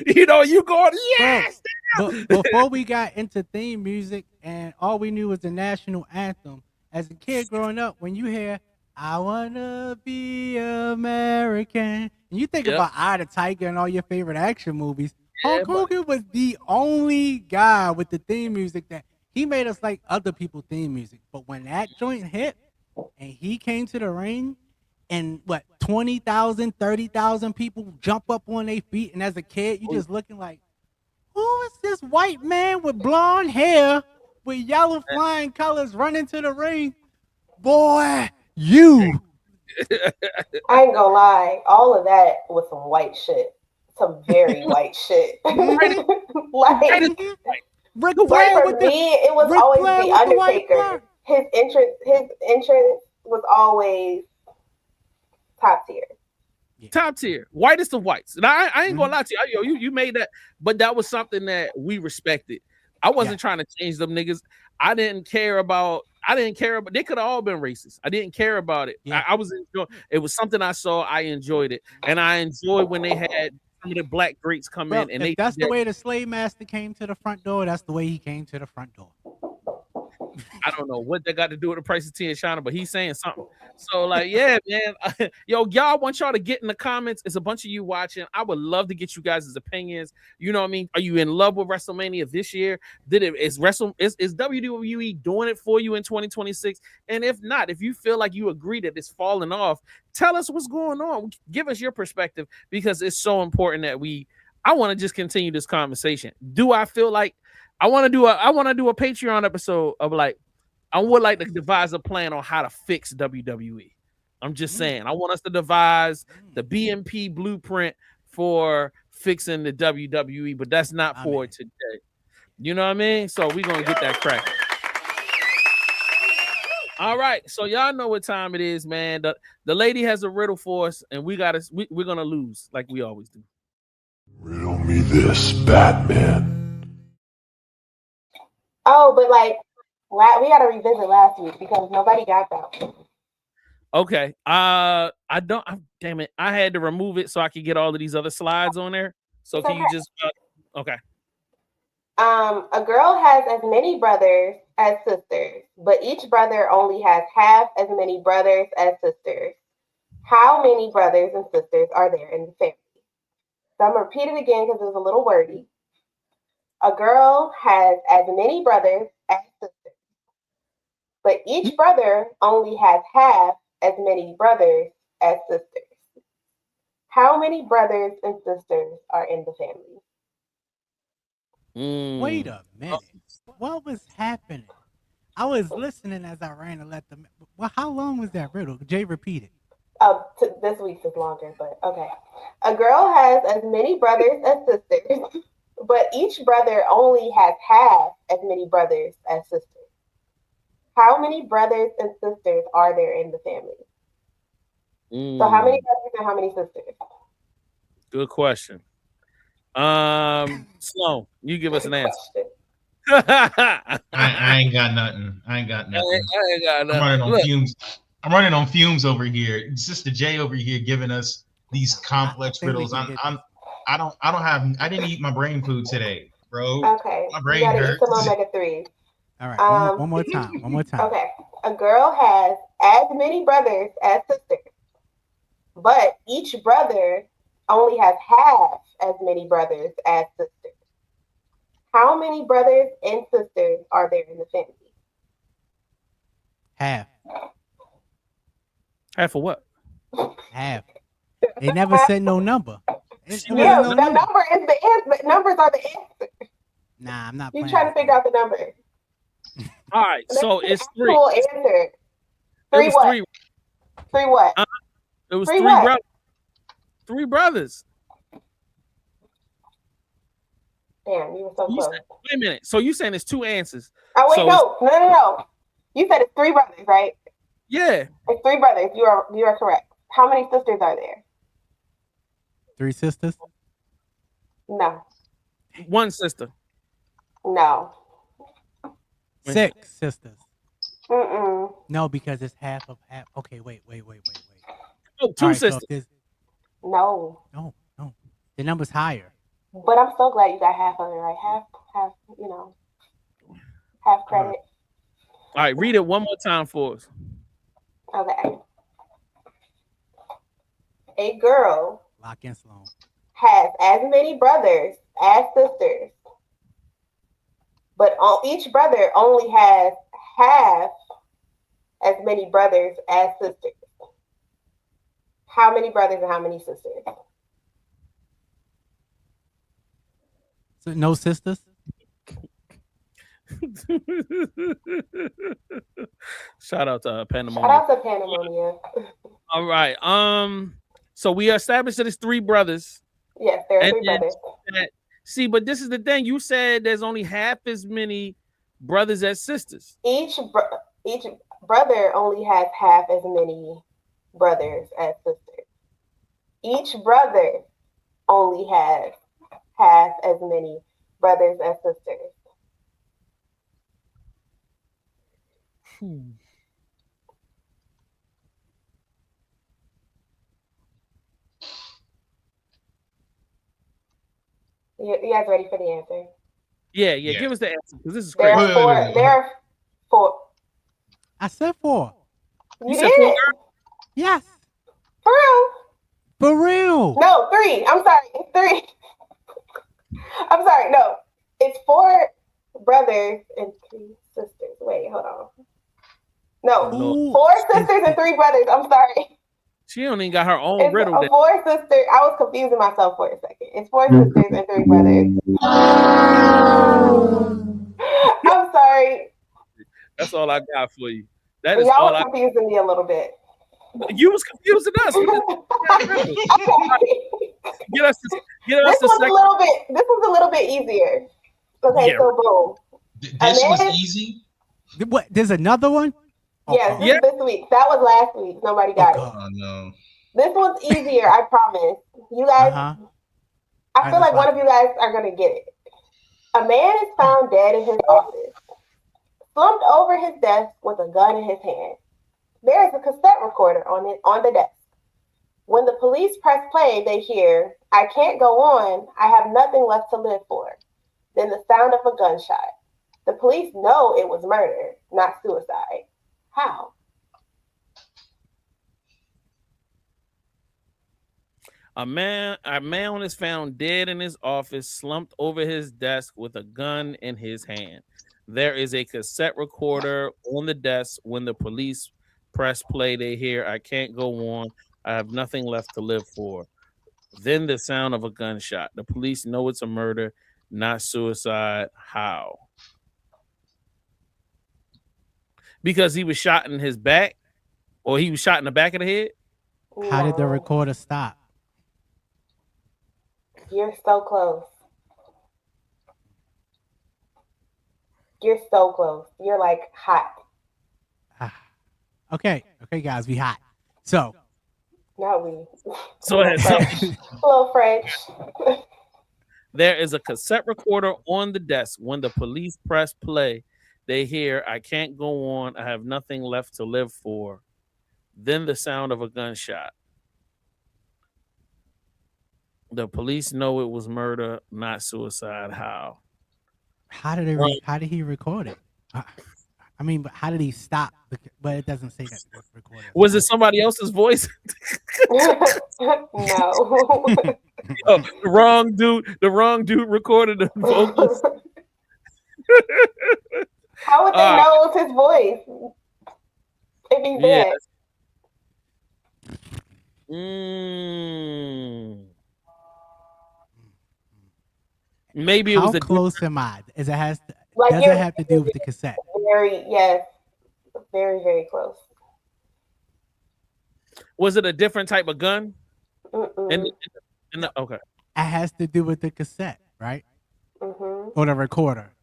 you going, yes. But before we got into theme music, and all we knew was the national anthem, as a kid growing up, when you hear I wanna be American, and you think about Eye of the Tiger and all your favorite action movies, Hulk Hogan was the only guy with the theme music that he made us like other people's theme music. But when that joint hit and he came to the ring, and 20,000, 30,000 people jump up on their feet, and as a kid, you just looking like, who is this white man with blonde hair with yellow flying colors running to the ring? Boy, you. I ain't gonna lie, all of that was some white shit. Some very white shit. Like Ric Flair with for me, it was Ric always Flair the with the Undertaker. His entrance was always top tier. Top tier, whitest of whites. And I ain't gonna lie to you. You made that, but that was something that we respected. I wasn't trying to change them niggas. I didn't care about. They could have all been racist. I didn't care about it. I was enjoying. It was something I saw. I enjoyed it, and I enjoyed when they had some of the black greats come in. And that's the way the slave master came to the front door. That's the way he came to the front door. I don't know what that got to do with the price of tea and China, but he's saying something. So like, yeah, man. Yo, y'all want y'all to get in the comments. It's a bunch of you watching. I would love to get you guys' opinions. You know what I mean? Are you in love with WrestleMania this year? Is WWE doing it for you in 2026? And if not, if you feel like you agree that it's falling off, tell us what's going on. Give us your perspective because it's so important that I want to just continue this conversation. Do I feel like I want to do a Patreon episode of like, I would like to devise a plan on how to fix WWE. I'm just saying, I want us to devise the BMP blueprint for fixing the WWE, but that's not for today. You know what I mean? So we're gonna get that crack. All right, so y'all know what time it is, man. The lady has a riddle for us, and we're gonna lose like we always do. Riddle me this, Batman. Oh, but like, we got to revisit last week because nobody got that. Okay. Damn it. I had to remove it so I could get all of these other slides on there. So can you just okay. A girl has as many brothers as sisters, but each brother only has half as many brothers as sisters. How many brothers and sisters are there in the family? So I'm going to repeat it again because it was a little wordy. A girl has as many brothers as sisters, but each brother only has half as many brothers as sisters. How many brothers and sisters are in the family? Wait a minute. What was happening? I was listening as I ran to let them. Well, how long was that riddle? Jay, repeat it. This week's is longer, but okay. A girl has as many brothers as sisters, but each brother only has half as many brothers as sisters. How many brothers and sisters are there in the family? So how many brothers and how many sisters? Good question. Sloan, you give us an answer. I ain't got nothing. I ain't got nothing. I'm running on fumes. I'm running on fumes over here. Sister J over here giving us these complex riddles. I didn't eat my brain food today, bro. Okay. My brain you gotta hurts. eat some omega-3. All right, one more time. One more time. Okay. A girl has as many brothers as sisters, but each brother only has half as many brothers as sisters. How many brothers and sisters are there in the family? Half. Half of what? Half. They never said no number. Yeah, the number is the answer. Numbers are the answer. Nah, I'm not. You trying to figure out the number? All right, so it's three. Answer. Three what? Three what? It was three brothers. Three brothers. Damn, you were so close. Wait a minute. So you saying it's two answers? Oh wait, so no. You said it's three brothers, right? Yeah. It's three brothers. You are correct. How many sisters are there? 3 sisters? No. 1 sister. No. 6 sisters. Mm-mm. No, because it's half of half. Okay, wait. Oh, 2 sisters. No. No. The number's higher. But I'm so glad you got half of it, right? Half, half credit. All right, read it one more time for us. Okay. A girl Lock in, Sloan. has as many brothers as sisters, but each brother only has half as many brothers as sisters. How many brothers and how many sisters? So no sisters? Shout out to Pandemonium. Shout out to Pandemonium. All right. So we established that it's 3 brothers. Yes, there are 3 brothers. See, but this is the thing. You said there's only half as many brothers as sisters. Each brother only has half as many brothers as sisters. Each brother only has half as many brothers as sisters. You guys ready for the answer? Yeah. Give us the answer because this is crazy. There are 4. I said 4. You said 4? Yes. For real? For real. No, 3. I'm sorry. It's 3. I'm sorry. No, it's 4 brothers and 3 sisters. Wait, hold on. No, Who 4 is sisters and it? 3 brothers. I'm sorry. She don't even got her own It's riddle. 4 sisters. I was confusing myself for a second. It's 4 sisters and 3 brothers. I'm sorry. That's all I got for you. That is Y'all all was I. confusing me a little bit. You was confusing us. Get us the This second. was a little bit easier. Okay, Yeah. so boom. This was easy. What? There's another one? Yes, Yeah. this week. That was last week. Nobody got it. Oh no. This one's easier, I promise. You guys, I feel like one of you guys are going to get it. A man is found dead in his office, slumped over his desk with a gun in his hand. There is a cassette recorder on the desk. When the police press play, they hear, "I can't go on. I have nothing left to live for." Then the sound of a gunshot. The police know it was murder, not suicide. How? A man is found dead in his office, slumped over his desk with a gun in his hand. There is a cassette recorder on the desk. When the police press play, they hear, "I can't go on. I have nothing left to live for." Then the sound of a gunshot. The police know it's a murder, not suicide. How? Because he was shot in his back, or he was shot in the back of the head? How did the recorder stop? You're so close. You're so close. You're like hot. Okay, guys, we hot. So, Not we. So A little French. there is a cassette recorder on the desk. When the police press play, they hear, "I can't go on. I have nothing left to live for." Then the sound of a gunshot. The police know it was murder, not suicide. How? how did he record it? I mean, but how did he stop? But it doesn't say that the recorder. Was it somebody else's voice? No. Oh, the wrong dude recorded the vocals. How would they know it was his voice? If he's dead. Maybe it was How close am I? Does it have to do with the cassette? Yes. Very, very close. Was it a different type of gun? Okay. It has to do with the cassette, right? Mm-hmm. Or the recorder.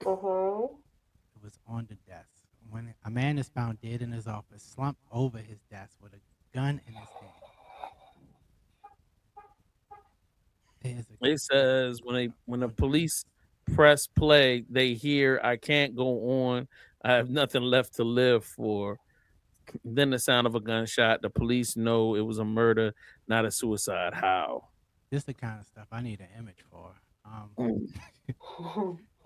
Mm-hmm. It was on the desk. When a man is found dead in his office, slumped over his desk with a gun in his hand. It says when the police press play, they hear, "I can't go on. I have nothing left to live for." Then the sound of a gunshot. The police know it was a murder, not a suicide. How? This is the kind of stuff I need an image for.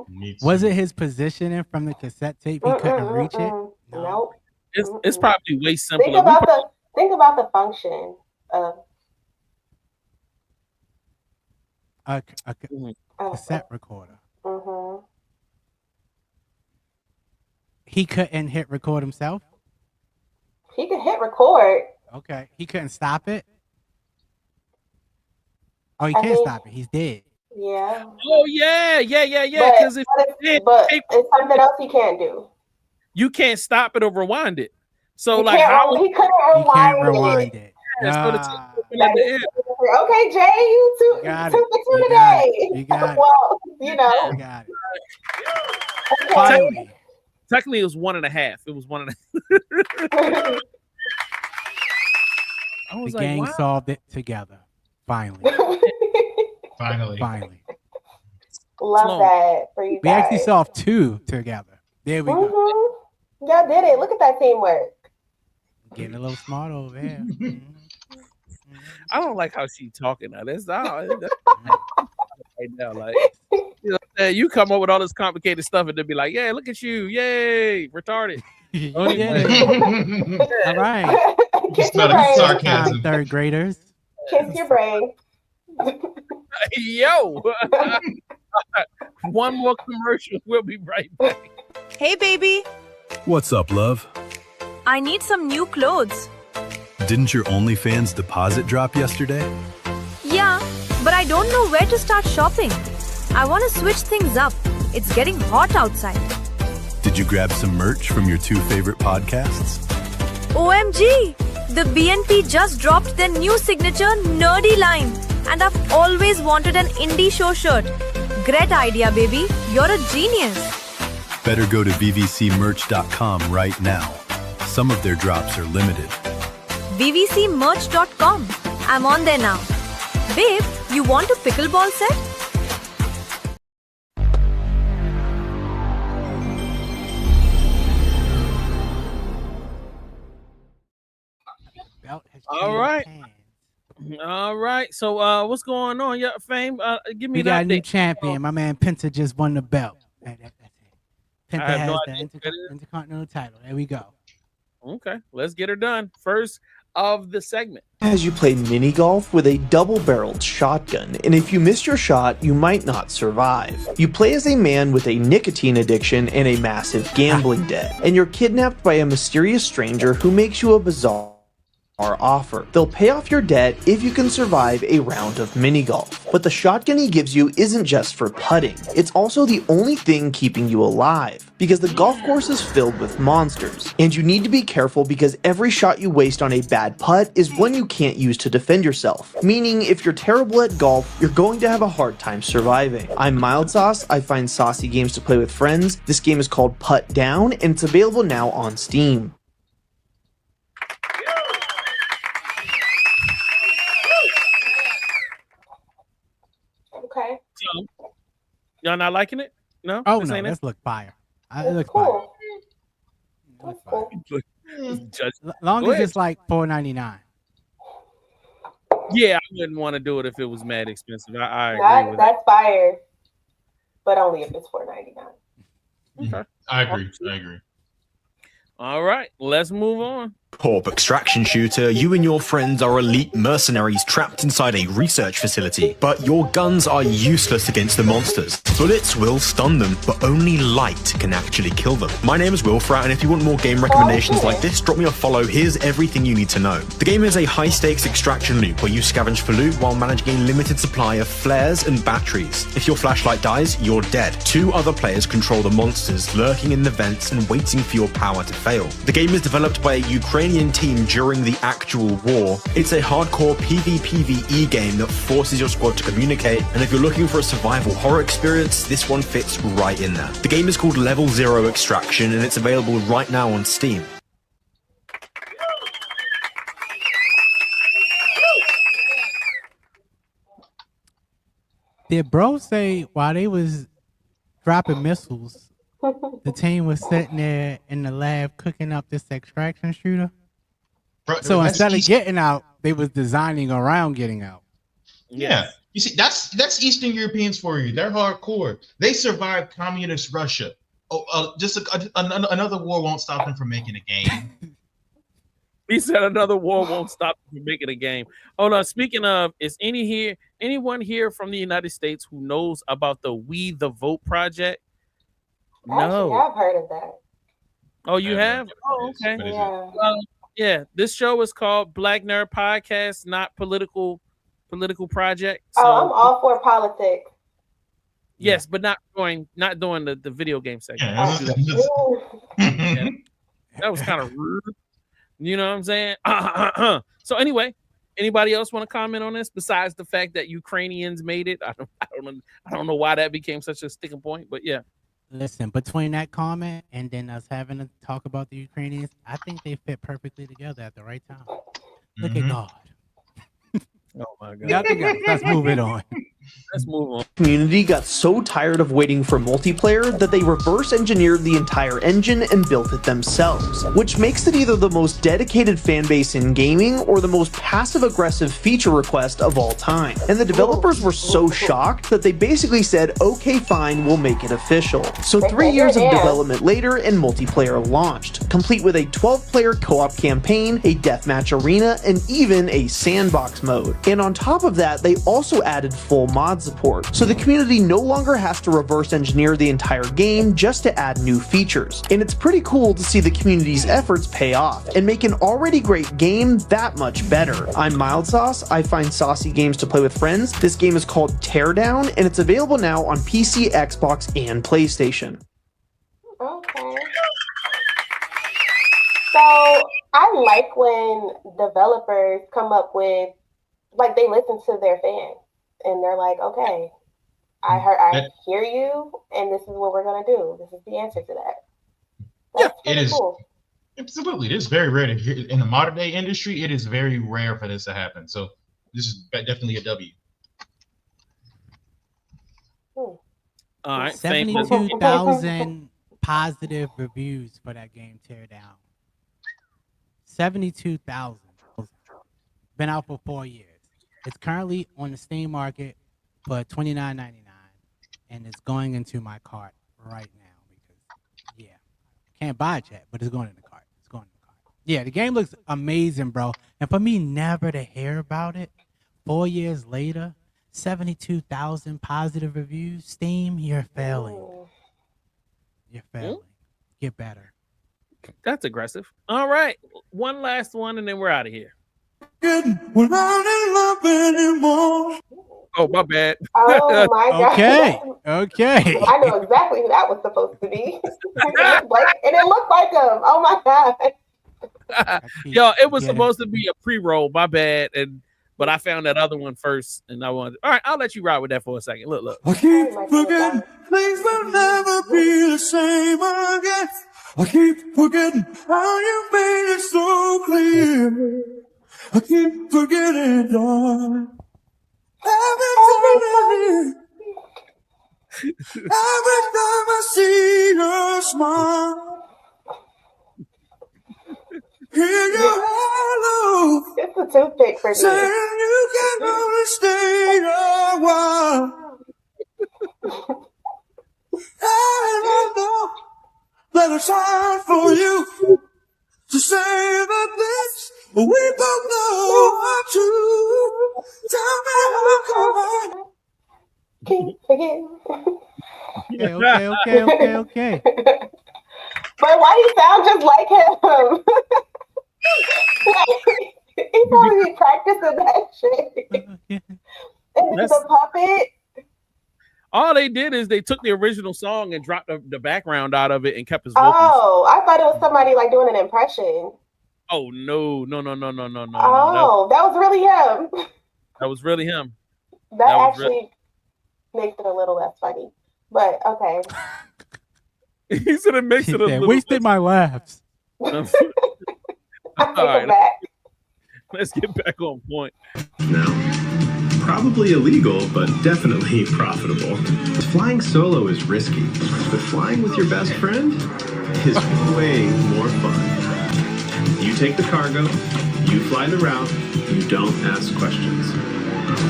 Me too. Was it his positioning from the cassette tape? He couldn't reach it. Nope. It's probably way simpler. Think about the function of A cassette recorder. Mm-hmm. He couldn't hit record himself. He could hit record. Okay, he couldn't stop it. Oh, he can't stop it. He's dead. Yeah. Oh yeah. Because it's something else he can't do. You can't stop it or rewind it. So he couldn't rewind it. Okay, Jay, you two today. You got it. Well, you know. You got it. Finally. Technically, it was 1.5. It was 1.5. The gang solved it together. Finally. Finally. Love that for you guys. We actually solved 2 together. There we go. Y'all did it. Look at that teamwork. Getting a little smart over there. I don't like how she's talking now. That's right now. Like, you come up with all this complicated stuff and they'll be like, "Yeah, look at you, yay, retarded." All right. Kiss Smell your the brain. sarcasm. Third graders. Kiss your brain. Yo. One more commercial. We'll be right back. Hey, baby. What's up, love? I need some new clothes. Didn't your OnlyFans deposit drop yesterday? Yeah, but I don't know where to start shopping. I want to switch things up. It's getting hot outside. Did you grab some merch from your two favorite podcasts? OMG! The BNP just dropped their new signature nerdy line. And I've always wanted an indie show shirt. Great idea, baby. You're a genius. Better go to vvcmerch.com right now. Some of their drops are limited. vvcmerch.com. I'm on there now. Babe, you want a pickleball set? All right. All right. So what's going on? Yeah, Fame. Give me We an got a new update. champion. My man Penta just won the belt. That's it. Penta I have has no the idea what that is. Intercontinental title. There we go. Okay, let's get her done. First of the segment. As you play mini golf with a double-barreled shotgun, and if you miss your shot, you might not survive. You play as a man with a nicotine addiction and a massive gambling debt, and you're kidnapped by a mysterious stranger who makes you a bizarre offer. They'll pay off your debt if you can survive a round of mini golf. But the shotgun he gives you isn't just for putting. It's also the only thing keeping you alive, because the golf course is filled with monsters, and you need to be careful because every shot you waste on a bad putt is one you can't use to defend yourself. Meaning, if you're terrible at golf, you're going to have a hard time surviving. I'm Mild Sauce. I find saucy games to play with friends. This game is called Putt Down, and it's available now on Steam. Okay. So, y'all not liking it? No. Oh This no, ain't this look fire. It That's looks fire. cool. It looks That's fire. cool. Judge. Long Go as ahead. it's like $4.99. Yeah, I wouldn't want to do it if it was mad expensive. I agree with That's fire, but only if it's $4.99. that. Okay. I agree. All right, let's move on. Corp extraction shooter, you and your friends are elite mercenaries trapped inside a research facility, but your guns are useless against the monsters. Bullets will stun them, but only light can actually kill them. My name is Wilfrat, and if you want more game recommendations like this, drop me a follow. Here's everything you need to know. The game is a high-stakes extraction loop where you scavenge for loot while managing a limited supply of flares and batteries. If your flashlight dies, you're dead. Two other players control the monsters lurking in the vents and waiting for your power to fail. The game is developed by a Ukrainian team during the actual war. It's a hardcore PvPvE game that forces your squad to communicate, and if you're looking for a survival horror experience, this one fits right in there. The game is called Level 0 Extraction, and it's available right now on Steam. Did bro say while they was dropping missiles, the team was sitting there in the lab cooking up this extraction shooter? Bro, So that's instead of East- getting out, they was designing around getting out. Yeah. You see, that's Eastern Europeans for you. They're hardcore. They survived communist Russia. Another war won't stop them from making a game. He said another war won't stop you from making a game. Oh no, speaking of, is anyone here from the United States who knows about the We the Vote project? Actually, No. I've heard of that. Oh, you I have? don't Oh, know. okay. Yeah. Yeah, this show is called Black Nerd Podcast, not political project. So Oh, I'm all for politics. yes, but not doing the video game segment. Yeah, Don't do that. Ooh. That was kind of rude. You know what I'm saying? So anyway, anybody else want to comment on this besides the fact that Ukrainians made it? I don't know why that became such a sticking point, but yeah. Listen, between that comment and then us having to talk about the Ukrainians, I think they fit perfectly together at the right time. Look at God. Oh my God. Nothing else. Let's move it on. Let's move on. Community got so tired of waiting for multiplayer that they reverse engineered the entire engine and built it themselves, which makes it either the most dedicated fan base in gaming or the most passive aggressive feature request of all time. And the developers were so shocked that they basically said, okay, fine, we'll make it official. So 3 years of development later and multiplayer launched. complete with a 12-player co-op campaign, a deathmatch arena, and even a sandbox mode. And on top of that, they also added full mod support, so the community no longer has to reverse engineer the entire game just to add new features. And it's pretty cool to see the community's efforts pay off and make an already great game that much better. I'm Mild Sauce. I find saucy games to play with friends. This game is called Teardown, and it's available now on PC, Xbox, and PlayStation. Okay. So I like when developers come up with, like, they listen to their fans and they're like, okay, I hear you, and this is what we're gonna do. This is the answer to that. That's it is cool. Absolutely. It is very rare to hear in the modern day industry. It is very rare for this to happen. So this is definitely a W. All right, 72,000 positive reviews for that game, Teardown. 72,000. Been out for 4 years. It's currently on the Steam market for $29.99, and it's going into my cart right now because, can't buy it yet, but it's going in the cart. It's going in the cart. Yeah, the game looks amazing, bro. And for me never to hear about it 4 years later, 72,000 positive reviews, Steam, you're failing. You're failing. Get better. That's aggressive. All right, one last one, and then we're out of here. We're not in love anymore. Oh, my bad. Oh my God. Okay. I know exactly who that was supposed to be. And it looked like him. Oh my God. Yo, it was supposed to be a pre-roll. My bad. But I found that other one first, and I wanted. All right, I'll let you ride with that for a second. Look. I keep forgetting things will never be the same again. I keep forgetting how you made it so clear. I keep forgetting, darling. Every time I see your smile, hear your hello. It's a toothpick for me. Saying you can only stay a while. I know that it's hard for you to say that this we both know are true. Tell me how come I keep forgetting. Okay. But why do you sound just like him? He probably be practicing that shit. And it's a puppet. All they did is they took the original song and dropped the background out of it and kept his vocals. Oh, I thought it was somebody like doing an impression. Oh no. Oh, that was really him. That was really him. That actually makes it a little less funny. But okay. He said it makes it a little wasted my laughs. All right. Let's get back on point. Now, probably illegal, but definitely profitable. Flying solo is risky, but flying with your best friend is way more fun. You take the cargo, you fly the route, you don't ask questions.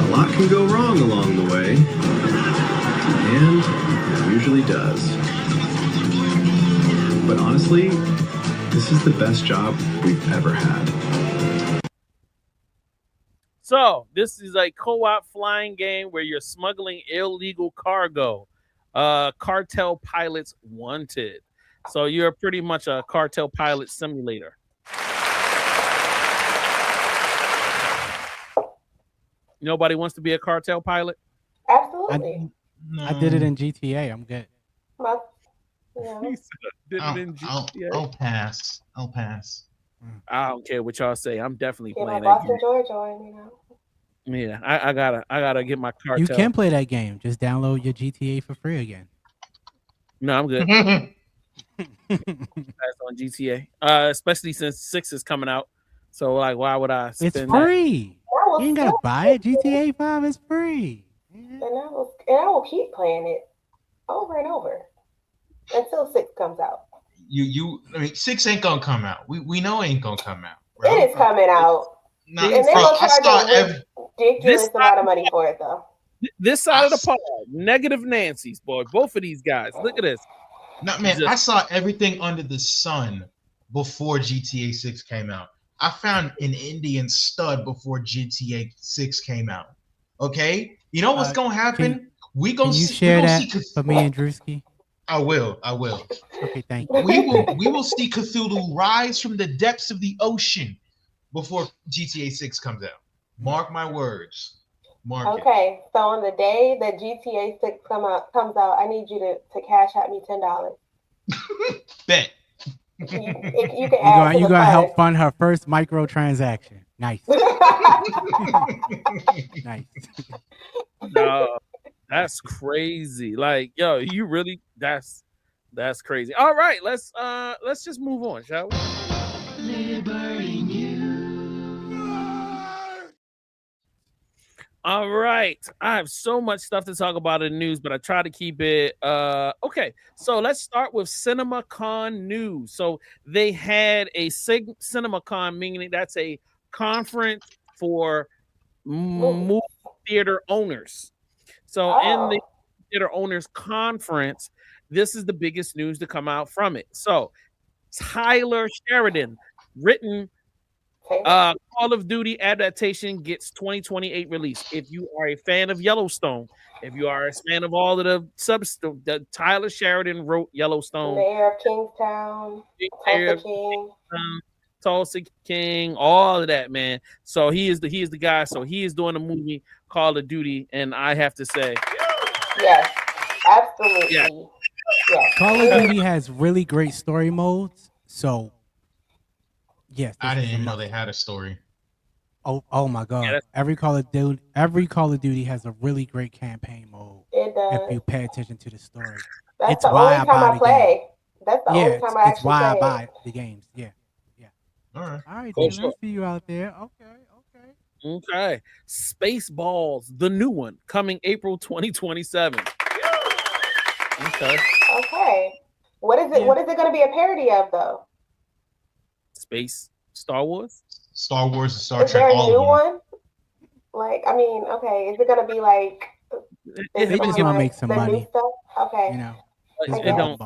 A lot can go wrong along the way, and it usually does. But honestly, this is the best job we've ever had. So this is a co-op flying game where you're smuggling illegal cargo. Cartel pilots wanted. So you're pretty much a cartel pilot simulator. Nobody wants to be a cartel pilot? Absolutely. I did it in GTA. I'm good. I'll pass. I don't care what y'all say. I'm definitely Get my playing that Boston game. Georgia, Yeah, I gotta get my cartel. You can play that game. Just download your GTA for free again. No, I'm good. That's on GTA. Especially since 6 is coming out. So like, why would I spend It's free. You ain't gotta buy it. GTA 5 is free. And I will keep playing it over and over until 6 comes out. I mean, 6 ain't gonna come out. We know it ain't gonna come out. Bro. It is coming out. No, and they're gonna charge a ridiculous amount of money for it though. This side of the pod, negative Nancy's, boy. Both of these guys. Look at this. No, man, I saw everything under the sun before GTA 6 came out. I found an Indian stud before GTA 6 came out. Okay? You know what's gonna happen? Can you share that for me and Drewski? I will. Okay, thank you. We will see Cthulhu rise from the depths of the ocean before GTA 6 comes out. Mark my words. Okay, so on the day that GTA 6 comes out, I need you to cash out me $10. Bet. You can add You gonna help fund her first microtransaction. Nice. Nice. No, that's crazy. Like, yo, you really that's crazy. All right, let's just move on, shall we? All right. I have so much stuff to talk about in the news, but I try to keep it okay. So let's start with CinemaCon news. So they had a CinemaCon, meaning that's a conference for movie theater owners. So in the theater owners conference, this is the biggest news to come out from it. So Tyler Sheridan, written Call of Duty adaptation gets 2028 release. If you are a fan of Yellowstone, if you are a fan of all of the substance that Tyler Sheridan wrote, Yellowstone, Mayor of Kingstown, Tulsa King, Tulsa King, all of that, man. So he is the guy. So he is doing a movie Call of Duty, and I have to say, yes, absolutely. Yeah. Yes. Call of Duty has really great story modes. So yes, I didn't know they had a story. Oh my God! Yeah, every Call of Duty has a really great campaign mode. It does. If you pay attention to the story, That's it's the why only time I play. That's the only time I it's actually why I play buy it. the games. Yeah. All right. All right, Oh, dude, I see you out there. okay, Spaceballs, the new one, coming April 2027. Okay, Okay. What is it? What is it going to be a parody of, though? Star Wars, Star Wars, and Star Is Trek, there a all new of them. one? Like, I mean, okay. Is it going to be like? They just want to make some the money. new stuff? Okay. You know, it don't.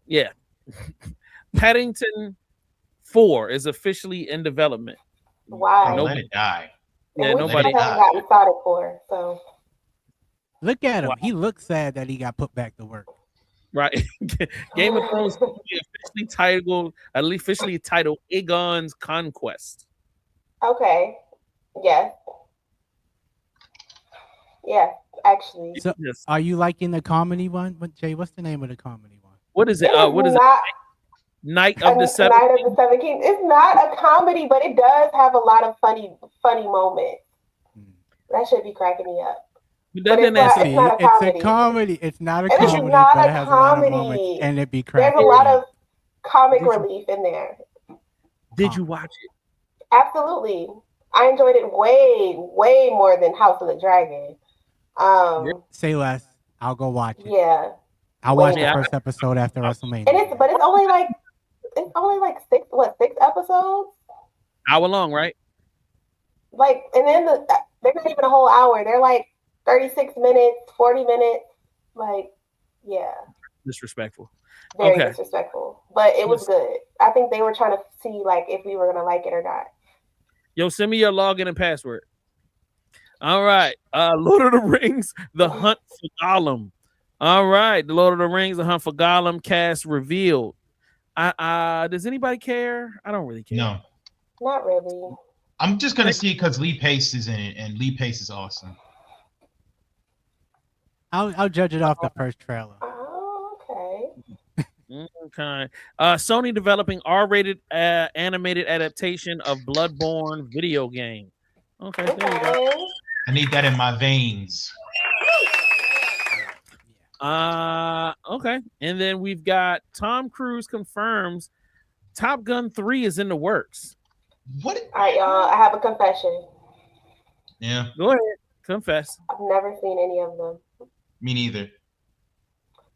Yeah, Paddington 4 is officially in development. Wow. Let it die. Yeah, nobody haven't gotten started for. So look at him. Wow. He looks sad that he got put back to work. Right. Game of Thrones officially titled Aegon's Conquest. Okay. Yes. Yes, actually. So, are you liking the comedy one? Jay, what's the name of the comedy one? What is it? What is it? Night of the Seven Kings. It's not a comedy, but it does have a lot of funny moments. That should be cracking me up. It's a comedy. It's not a comedy, but it has a lot of moments, and it be cracking. There's a lot of comic relief in there. Did you watch it? Absolutely. I enjoyed it way more than House of the Dragon. Say less. I'll go watch it. Yeah. I'll watch the first episode after WrestleMania. And it's only like six episodes? Hour long, right? Like, and then they're not even a whole hour. They're like 36 minutes, 40 minutes. Like, yeah. Disrespectful. Very disrespectful. But it was good. I think they were trying to see like if we were gonna like it or not. Yo, send me your login and password. All right. Lord of the Rings, The Hunt for Gollum. All right. The Lord of the Rings, The Hunt for Gollum cast revealed. Does anybody care? I don't really care. No. Not really. I'm just gonna see it because Lee Pace is in it, and Lee Pace is awesome. I'll judge it off the first trailer. Oh, okay. Okay. Sony developing R-rated animated adaptation of Bloodborne video game. Okay, there you go. I need that in my veins. Okay. And then we've got Tom Cruise confirms Top Gun 3 is in the works. What? I have a confession. Yeah. Go ahead. Confess. I've never seen any of them. Me neither.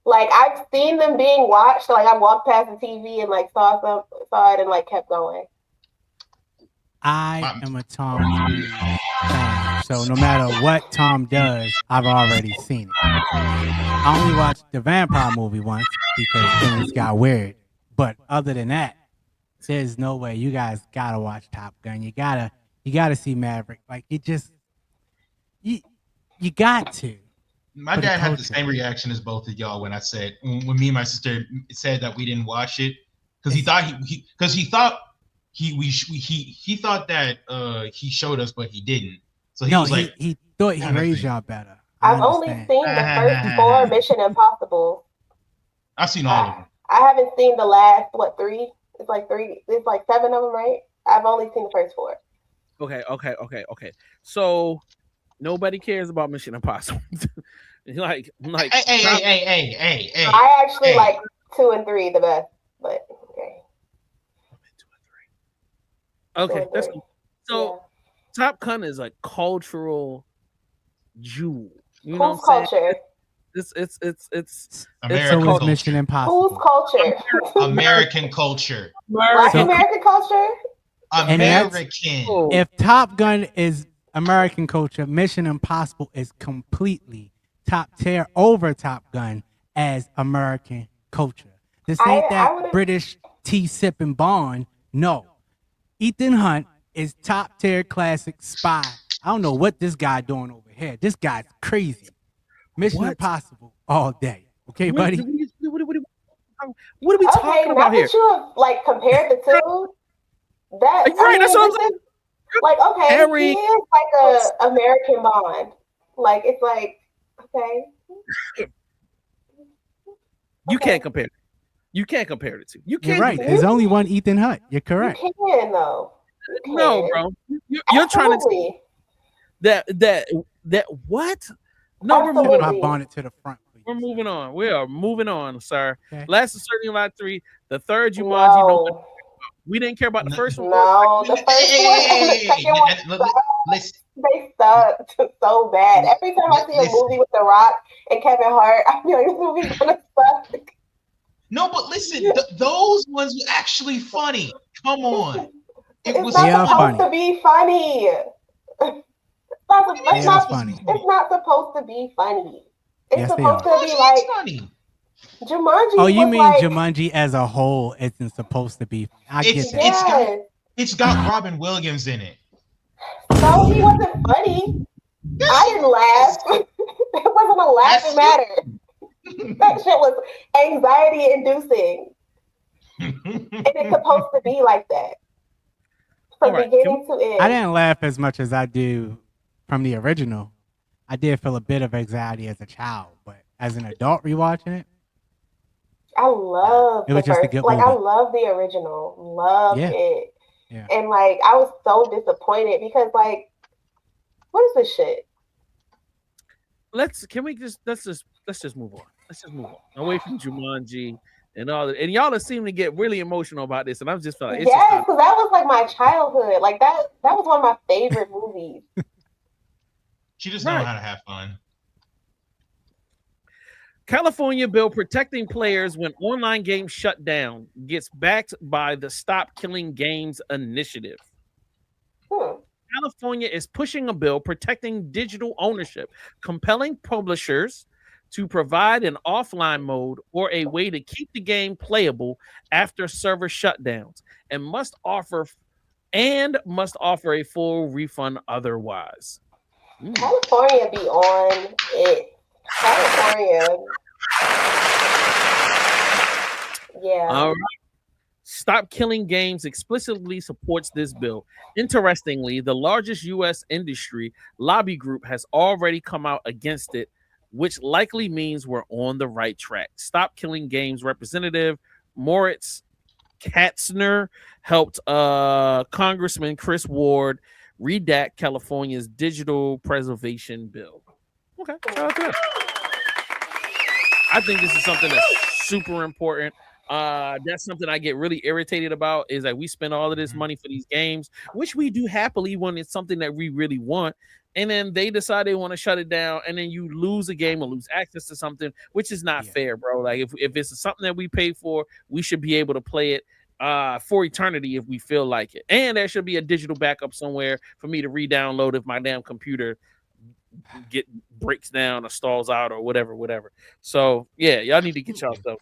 Like, I've seen them being watched. Like, I walked past the TV and like saw it and like kept going. I am a Tom Cruise fan, so no matter what Tom does, I've already seen it. I only watched the vampire movie once because things got weird, But other than that, there's no way. You guys gotta watch Top Gun. You gotta see Maverick. Like you got to. My dad had the same reaction as both of y'all when I said when me and my sister said that we didn't watch it because he thought he thought that he showed us, but he didn't. So he was like, he thought he raised y'all better. I've only seen the first 4 Mission Impossible. I've seen all of them. I haven't seen the last 3. It's like 3. It's like 7 of them, right? I've only seen the first 4. Okay. So nobody cares about Mission Impossible. like hey. I actually like 2 and 3 the best, but okay. 2 and 3. Okay, that's cool. So Top Gun is a cultural jewel. You know Whose culture? It's American culture. Mission Impossible. Whose culture? American culture. Black American culture? American. If Top Gun is American culture, Mission Impossible is completely top tier over Top Gun as American culture. This ain't that British tea sipping Bond. No. Ethan Hunt is top tier classic spy. I don't know what this guy doing over here. This guy's crazy. Mission Impossible all day. Okay, buddy? What are we talking about here? That you have like compared the two. That right, that's what I'm saying. Like, okay, he is like a American Bond. Like, it's like, okay. You can't compare. You can't compare the two. You can't. You're right. There's only one Ethan Hunt. You're correct. You can though. No, bro. You're trying to say that what? No, we're moving on. My bonnet to the front. We're moving on. We are moving on, sir. Okay. Last is certainly lot 3. The third Jumanji. No. We didn't care about the first one. No, the first one. The second one. They sucked so bad. Every time I see a movie with The Rock and Kevin Hart, I feel like this movie's gonna suck. No, but listen, those ones were actually funny. Come on. It's not supposed to be funny. It's not supposed to be funny. It's supposed to be like funny. Jumanji. Oh, you mean like, Jumanji as a whole isn't supposed to be? I get that. It's got Robin Williams in it. No, he wasn't funny. Yes, I didn't laugh. It wasn't a laughing matter. That shit was anxiety inducing. And it's supposed to be like that. From beginning to end. I didn't laugh as much as I do from the original. I did feel a bit of anxiety as a child, but as an adult rewatching it, I love it was the just first, a good like movie. I love the original. Loved it. Yeah. And like I was so disappointed because like what is this shit? Let's just move on. Let's just move on. Away from Jumanji and all that. And y'all seem to get really emotional about this. And I'm just feeling because that was like my childhood. Like that was one of my favorite movies. She just knows how to have fun. California bill protecting players when online games shut down gets backed by the Stop Killing Games initiative. California is pushing a bill protecting digital ownership, compelling publishers to provide an offline mode or a way to keep the game playable after server shutdowns, and must offer a full refund otherwise. California be on it. California. Yeah. All right. Stop Killing Games explicitly supports this bill. Interestingly, the largest U.S. industry lobby group has already come out against it, which likely means we're on the right track. Stop Killing Games representative Moritz Katzner helped Congressman Chris Ward redact California's digital preservation bill. Okay. I think this is something that's super important. That's something I get really irritated about is that we spend all of this money for these games, which we do happily when it's something that we really want. And then they decide they want to shut it down. And then you lose a game or lose access to something, which is not fair, bro. Like if it's something that we pay for, we should be able to play it for eternity if we feel like it. And there should be a digital backup somewhere for me to re-download if my damn computer breaks down or stalls out or whatever. So yeah, y'all need to get y'all stuff.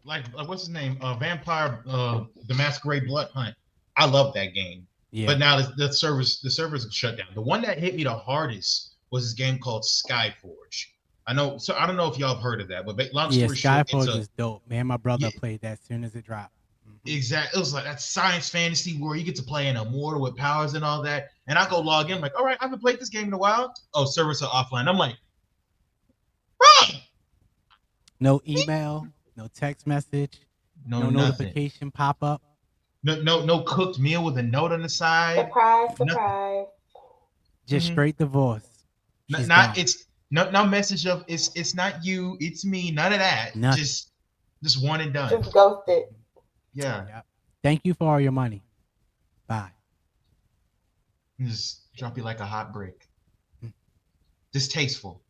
like what's his name? Vampire the Masquerade Blood Hunt. I love that game. Yeah. But now the servers shut down. The one that hit me the hardest was this game called Skyforge. I know, so I don't know if y'all have heard of that, but long story short, Skyforge is dope. Man, my brother played that as soon as it dropped. Exactly. It was like that science fantasy where you get to play an immortal with powers and all that. And I go log in, like, all right, I haven't played this game in a while. Oh, servers are offline. I'm like, bro! No email, no text message, no notification pop up. No cooked meal with a note on the side. Surprise. Just straight divorce. No message of it's not you, it's me, none of that. Nothing. Just one and done. Just ghosted. Yeah. Yep. Thank you for all your money. Bye. Just drop you like a hot brick. Distasteful.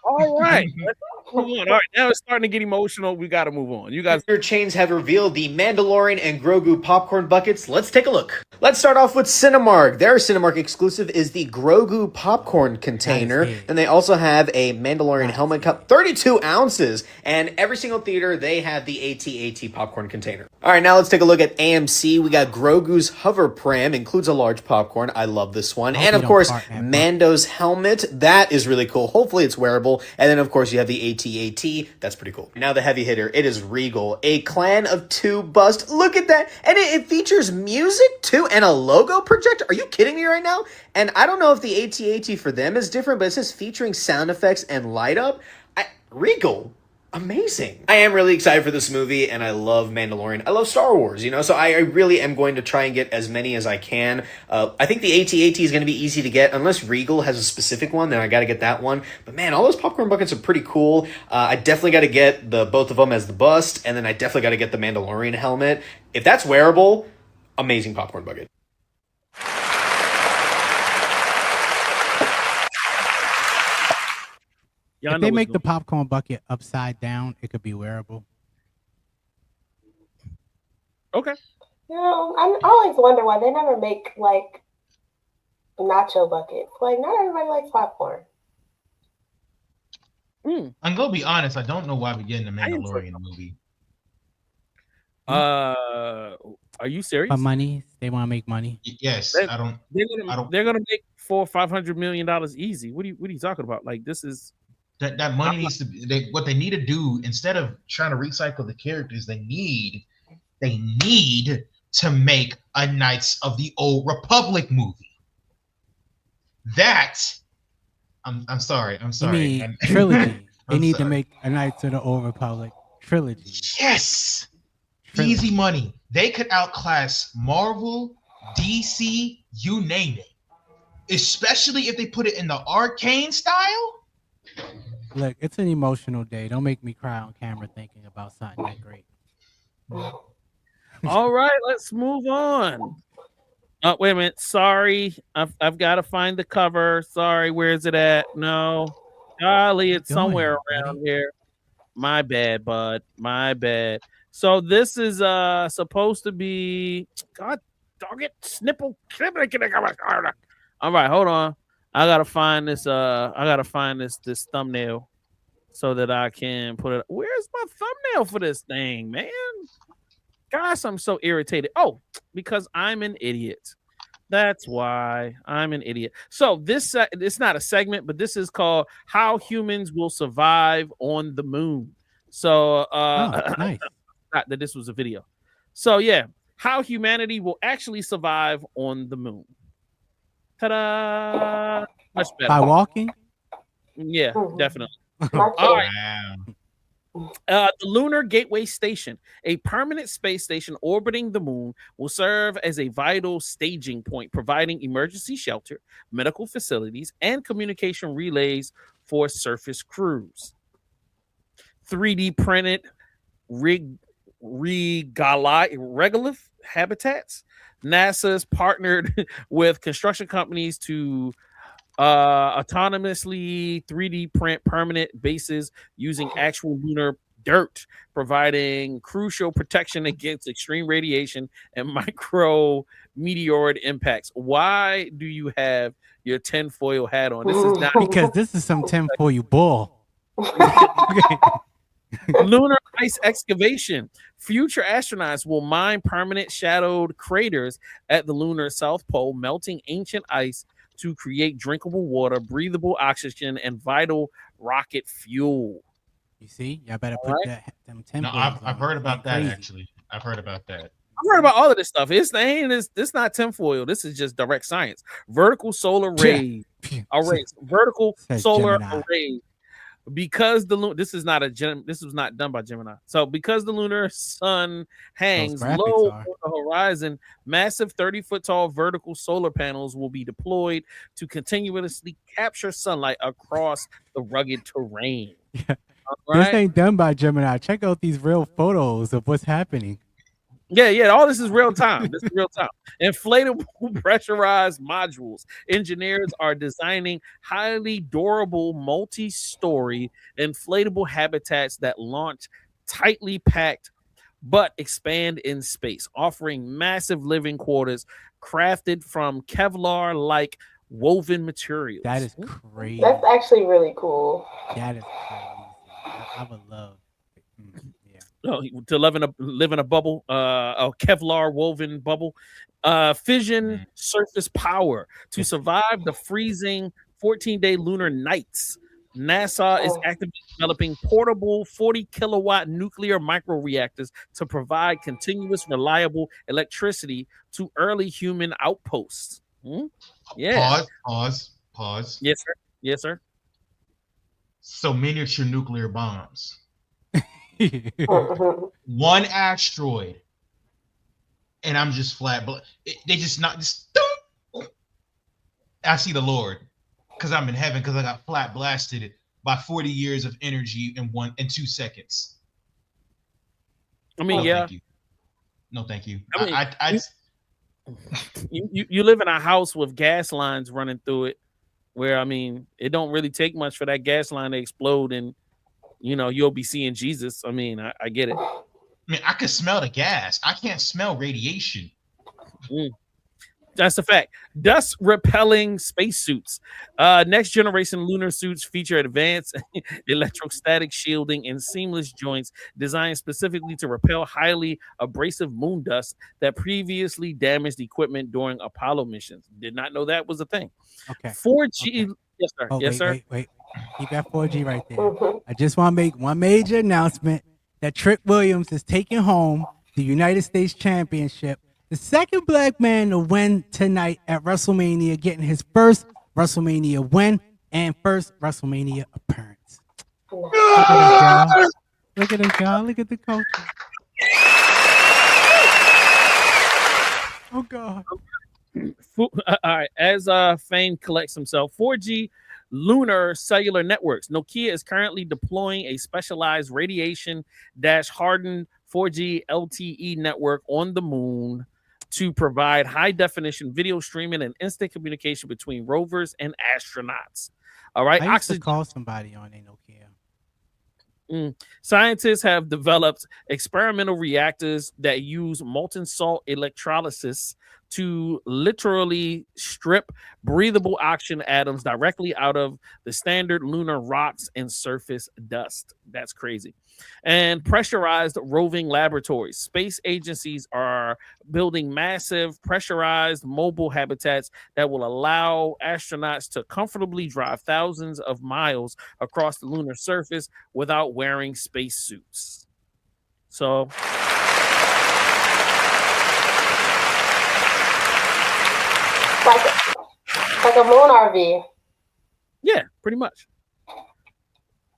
All right. Let's move on. All right. Now it's starting to get emotional. We got to move on. You guys. Your chains have revealed the Mandalorian and Grogu popcorn buckets. Let's take a look. Let's start off with Cinemark. Their Cinemark exclusive is the Grogu popcorn container. And they also have a Mandalorian helmet cup, 32 ounces. And every single theater, they have the AT-AT popcorn container. All right, now let's take a look at AMC. We got Grogu's hover pram, includes a large popcorn. I love this one. And of course, Mando's helmet. That is really cool. Hopefully it's wearable. And then of course you have the AT-AT. That's pretty cool. Now the heavy hitter, it is Regal. A Clan of 2 bust. Look at that. And it features music too and a logo projector. Are you kidding me right now? And I don't know if the AT-AT for them is different, but it says featuring sound effects and light up. Regal. Amazing. I am really excited for this movie, and I love Mandalorian. I love Star Wars, you know, so I really am going to try and get as many as I can. I think the AT-AT is going to be easy to get. Unless Regal has a specific one, then I got to get that one. But man, all those popcorn buckets are pretty cool. I definitely got to get both of them as the bust, and then I definitely got to get the Mandalorian helmet. If that's wearable, amazing popcorn bucket. If they make the popcorn bucket upside down, it could be wearable. Okay. You know, I always wonder why they never make like nacho buckets. Like, not everybody likes popcorn. I'm gonna be honest. I don't know why we're getting the Mandalorian movie. Are you serious? For money, they want to make money. Yes, They're gonna make $400 or $500 million easy. What are you talking about? Like, this is. That money needs to be what they need to do instead of trying to recycle the characters. They need to make a Knights of the Old Republic movie. That I'm sorry. You mean trilogy? They need to make a Knights of the Old Republic trilogy. Yes, easy money. They could outclass Marvel, DC, you name it. Especially if they put it in the arcane style. Look, it's an emotional day. Don't make me cry on camera thinking about something that great. All right, let's move on. Wait a minute. Sorry, I've got to find the cover. Sorry, where is it at? No, golly, it's somewhere around here. My bad, bud. My bad. So this is supposed to be. God dog it, snipple. All right, hold on. I gotta find this. This thumbnail so that I can put it. Where's my thumbnail for this thing, man? Gosh, I'm so irritated. Oh, because I'm an idiot. That's why I'm an idiot. So this it's not a segment, but this is called "How Humans Will Survive on the Moon." So nice. Not that this was a video. So yeah, how humanity will actually survive on the moon. Ta-da! Much better. By walking? Yeah, definitely. All right. The Lunar Gateway Station, a permanent space station orbiting the moon, will serve as a vital staging point, providing emergency shelter, medical facilities, and communication relays for surface crews. 3D printed regolith habitats. NASA's partnered with construction companies to autonomously 3D print permanent bases using actual lunar dirt, providing crucial protection against extreme radiation and micro meteoroid impacts. Why do you have your tinfoil hat on? This is not because this is some tinfoil bull. Lunar ice excavation. Future astronauts will mine permanent shadowed craters at the lunar South Pole, melting ancient ice to create drinkable water, breathable oxygen, and vital rocket fuel. You see, y'all better All put right. them Tim. No, I've heard about that actually. I've heard about that. I've heard about all of this stuff. This not tinfoil. This is just direct science. Vertical solar arrays. Vertical solar Gemini. arrays. Because this is not this was not done by Gemini. So because the lunar sun hangs graphics low are. on the horizon, massive 30-foot tall vertical solar panels will be deployed to continuously capture sunlight across the rugged terrain. Yeah. All This right? ain't done by Gemini. Check out these real photos of what's happening. Yeah, all this is real time. This is real time. Inflatable pressurized modules. Engineers are designing highly durable, multi-story inflatable habitats that launch tightly packed but expand in space, offering massive living quarters crafted from Kevlar-like woven materials. That is crazy. That's actually really cool. That is crazy. I would love. To live in a bubble, a Kevlar woven bubble, fission surface power to survive the freezing 14-day lunar nights. NASA is actively developing portable 40-kilowatt nuclear microreactors to provide continuous, reliable electricity to early human outposts. Yeah. Pause. Yes, sir. So miniature nuclear bombs. One asteroid, and I'm just flat. But they just not just. I see the Lord, because I'm in heaven, because I got flat blasted by 40 years of energy in 2 seconds. I mean, yeah. Thank you. No, thank you. I mean, you live in a house with gas lines running through it, where I mean, it don't really take much for that gas line to explode and. You'll be seeing Jesus. I mean, I get it. I mean, I can smell the gas. I can't smell radiation. That's a fact. Dust repelling spacesuits. Next generation lunar suits feature advanced electrostatic shielding and seamless joints designed specifically to repel highly abrasive moon dust that previously damaged equipment during Apollo missions. Did not know that was a thing. Okay. 4G. Okay. Yes, sir. Oh, yes, sir. Wait. Keep that 4G right there. I just want to make one major announcement that Trick Williams is taking home the United States Championship, the second black man to win tonight at WrestleMania, getting his first WrestleMania win and first WrestleMania appearance. Look at this, y'all. Look at this, y'all. Look at the culture. Oh, God. All right. As Fame collects himself, 4G lunar cellular networks. Nokia is currently deploying a specialized radiation-hardened 4G LTE network on the moon to provide high-definition video streaming and instant communication between rovers and astronauts. All right. I used to call somebody on a Nokia. Scientists have developed experimental reactors that use molten salt electrolysis to literally strip breathable oxygen atoms directly out of the standard lunar rocks and surface dust. That's crazy. And pressurized roving laboratories. Space agencies are building massive pressurized mobile habitats that will allow astronauts to comfortably drive thousands of miles across the lunar surface without wearing spacesuits. So like a moon RV. Yeah, pretty much.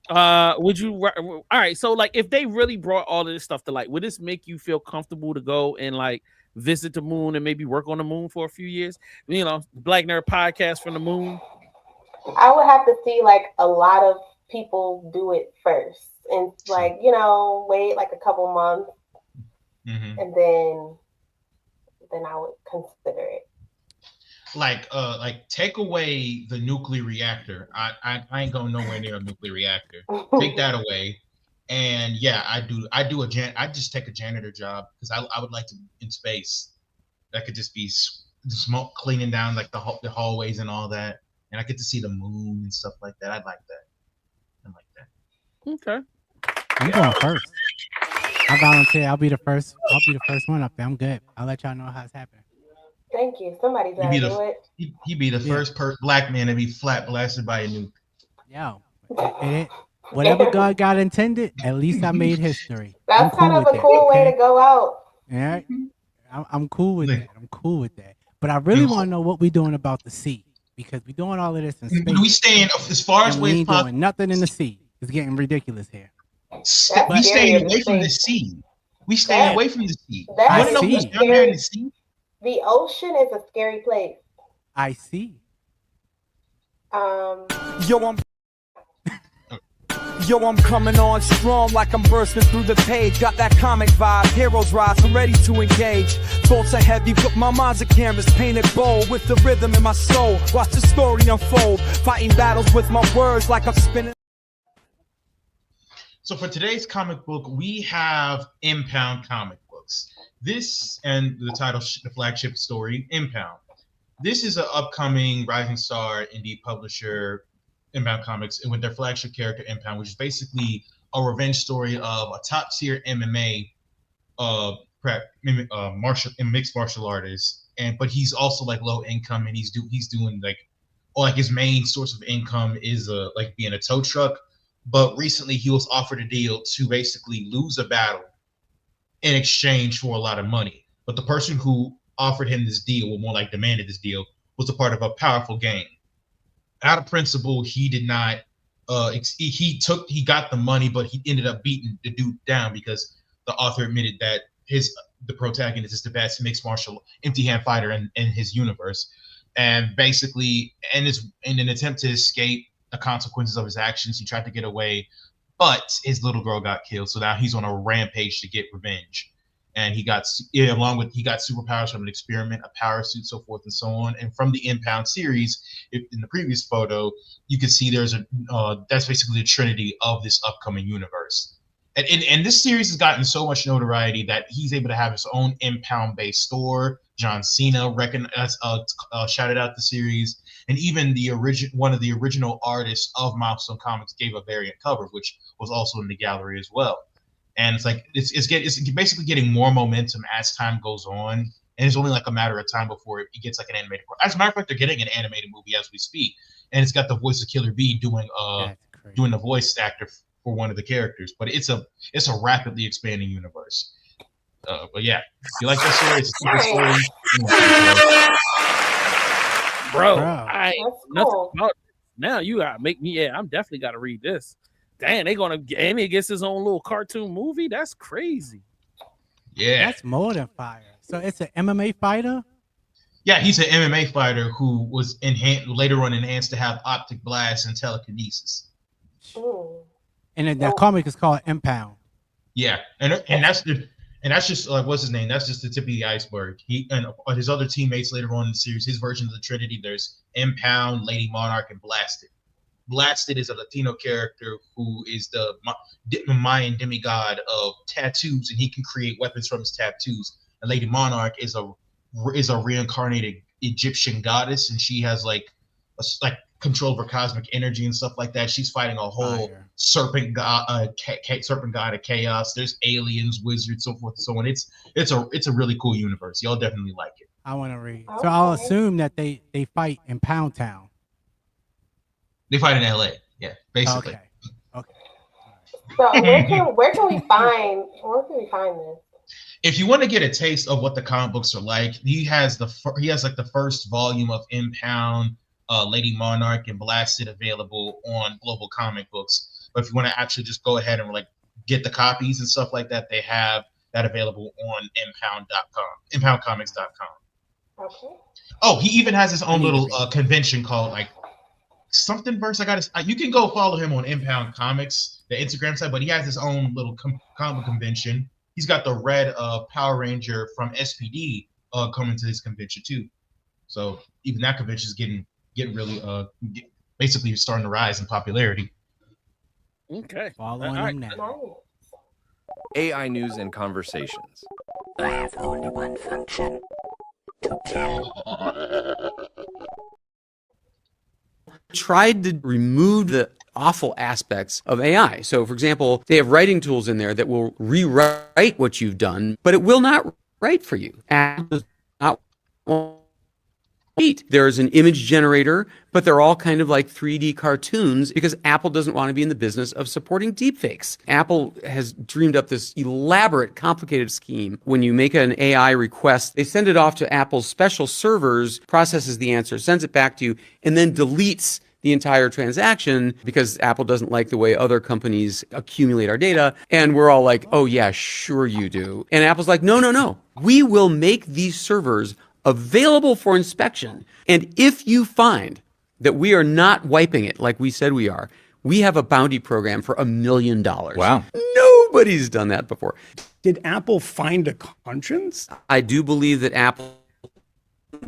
Would you? All right. So, like, if they really brought all of this stuff to light, would this make you feel comfortable to go and like visit the moon and maybe work on the moon for a few years? Black Nerd Podcast from the moon. I would have to see like a lot of people do it first, and like wait like a couple months, and then I would consider it. Like take away the nuclear reactor. I ain't going nowhere near a nuclear reactor. Take that away, and yeah, I just take a janitor job because I would like to in space. That could just be smoke cleaning down like the hallways and all that, and I get to see the moon and stuff like that. I like that. Okay. I'm going first. I volunteer. I'll be the first. I'll be the first one up there. I'm good. I'll let y'all know how it's happening. Thank you. Somebody's got to do it. He'd be the first black man to be flat blasted by a nuke. Yo, whatever God got intended, at least I made history. That's kind of a cool way to go out. Yeah, I'm cool with that. I'm cool with that. But I really want to know what we're doing about the sea, because we're doing all of this in space. We staying as far as we we ain't doing nothing in the sea. It's getting ridiculous here. We staying away from the sea. We staying away from the sea. You want to know what's down there in the sea? The ocean is a scary place. I see. Yo, I'm coming on strong like I'm bursting through the page. Got that comic vibe, heroes rise, I'm ready to engage. Thoughts are heavy, but my mind's a canvas, painted bold with the rhythm in my soul. Watch the story unfold, fighting battles with my words like I'm spinning. So for today's comic book, we have Impound comic books. This and the title, the flagship story, Impound. This is an upcoming rising star indie publisher, Impound Comics, and with their flagship character Impound, which is basically a revenge story of a top tier MMA mixed martial artist, but he's also like low income, and he's doing like his main source of income is like being a tow truck. But recently he was offered a deal to basically lose a battle in exchange for a lot of money. But the person who offered him this deal, or more like demanded this deal, was a part of a powerful gang. Out of principle, he did not. He got the money, but he ended up beating the dude down because the author admitted that the protagonist is the best mixed martial empty hand fighter in his universe, and basically, in an attempt to escape the consequences of his actions, he tried to get away, but his little girl got killed. So now he's on a rampage to get revenge. And he got superpowers from an experiment, a power suit, so forth and so on. And from the Impound series, in the previous photo, you can see there's that's basically the trinity of this upcoming universe. And this series has gotten so much notoriety that he's able to have his own Impound-based store. John Cena shouted out the series, and even one of the original artists of Milestone Comics gave a variant cover, which was also in the gallery as well. And it's like it's basically getting more momentum as time goes on, and it's only like a matter of time before it gets like an animated. As a matter of fact, they're getting an animated movie as we speak, and it's got the voice of Killer Bee doing the voice actor for one of the characters. But it's a rapidly expanding universe. But yeah, if you like that story, it's a super story. Bro, Cool. now you gotta make me. Yeah, I'm definitely gotta read this. Damn, they gonna Amy gets his own little cartoon movie. That's crazy. Yeah, that's more than fire. So it's an MMA fighter. Yeah, he's an MMA fighter who was later on enhanced to have optic blast and telekinesis. And then that comic is called Impound. Yeah, and that's just what's his name? That's just the tip of the iceberg. He and his other teammates later on in the series, his version of the Trinity. There's Impound, Lady Monarch, and Blasted. Blasted is a Latino character who is the Mayan demigod of tattoos, and he can create weapons from his tattoos. And Lady Monarch is a reincarnated Egyptian goddess, and she has like control over cosmic energy and stuff like that. She's fighting a whole serpent god of chaos. There's aliens, wizards, so forth and so on. It's a really cool universe. Y'all definitely like it. I want to read. So I'll assume that they fight in Pound Town. They fight in LA. Yeah, basically. Okay. So where can we find this? If you want to get a taste of what the comic books are like, he has like the first volume of Impound, Lady Monarch, and Blasted available on Global Comic Books. But if you want to actually just go ahead and like get the copies and stuff like that, they have that available on impoundcomics.com. Okay. Oh, he even has his own little convention called like something verse. You can go follow him on Impound Comics, the Instagram site, but he has his own little comic convention. He's got the red Power Ranger from SPD coming to his convention too. So even that convention is getting really basically starting to rise in popularity. Okay. Following him now. AI news and conversations. I have only one function. To kill. Tried to remove the awful aspects of AI. So, for example, they have writing tools in there that will rewrite what you've done, but it will not write for you. Apple does not want. There's an image generator, but they're all kind of like 3D cartoons because Apple doesn't want to be in the business of supporting deepfakes. Apple has dreamed up this elaborate, complicated scheme. When you make an AI request, they send it off to Apple's special servers, processes the answer, sends it back to you, and then deletes the entire transaction because Apple doesn't like the way other companies accumulate our data. And we're all like, oh yeah, sure you do. And Apple's like, no, no, no. We will make these servers available for inspection. And if you find that we are not wiping it like we said we are, we have a bounty program for $1 million. Wow. Nobody's done that before. Did Apple find a conscience? I do believe that Apple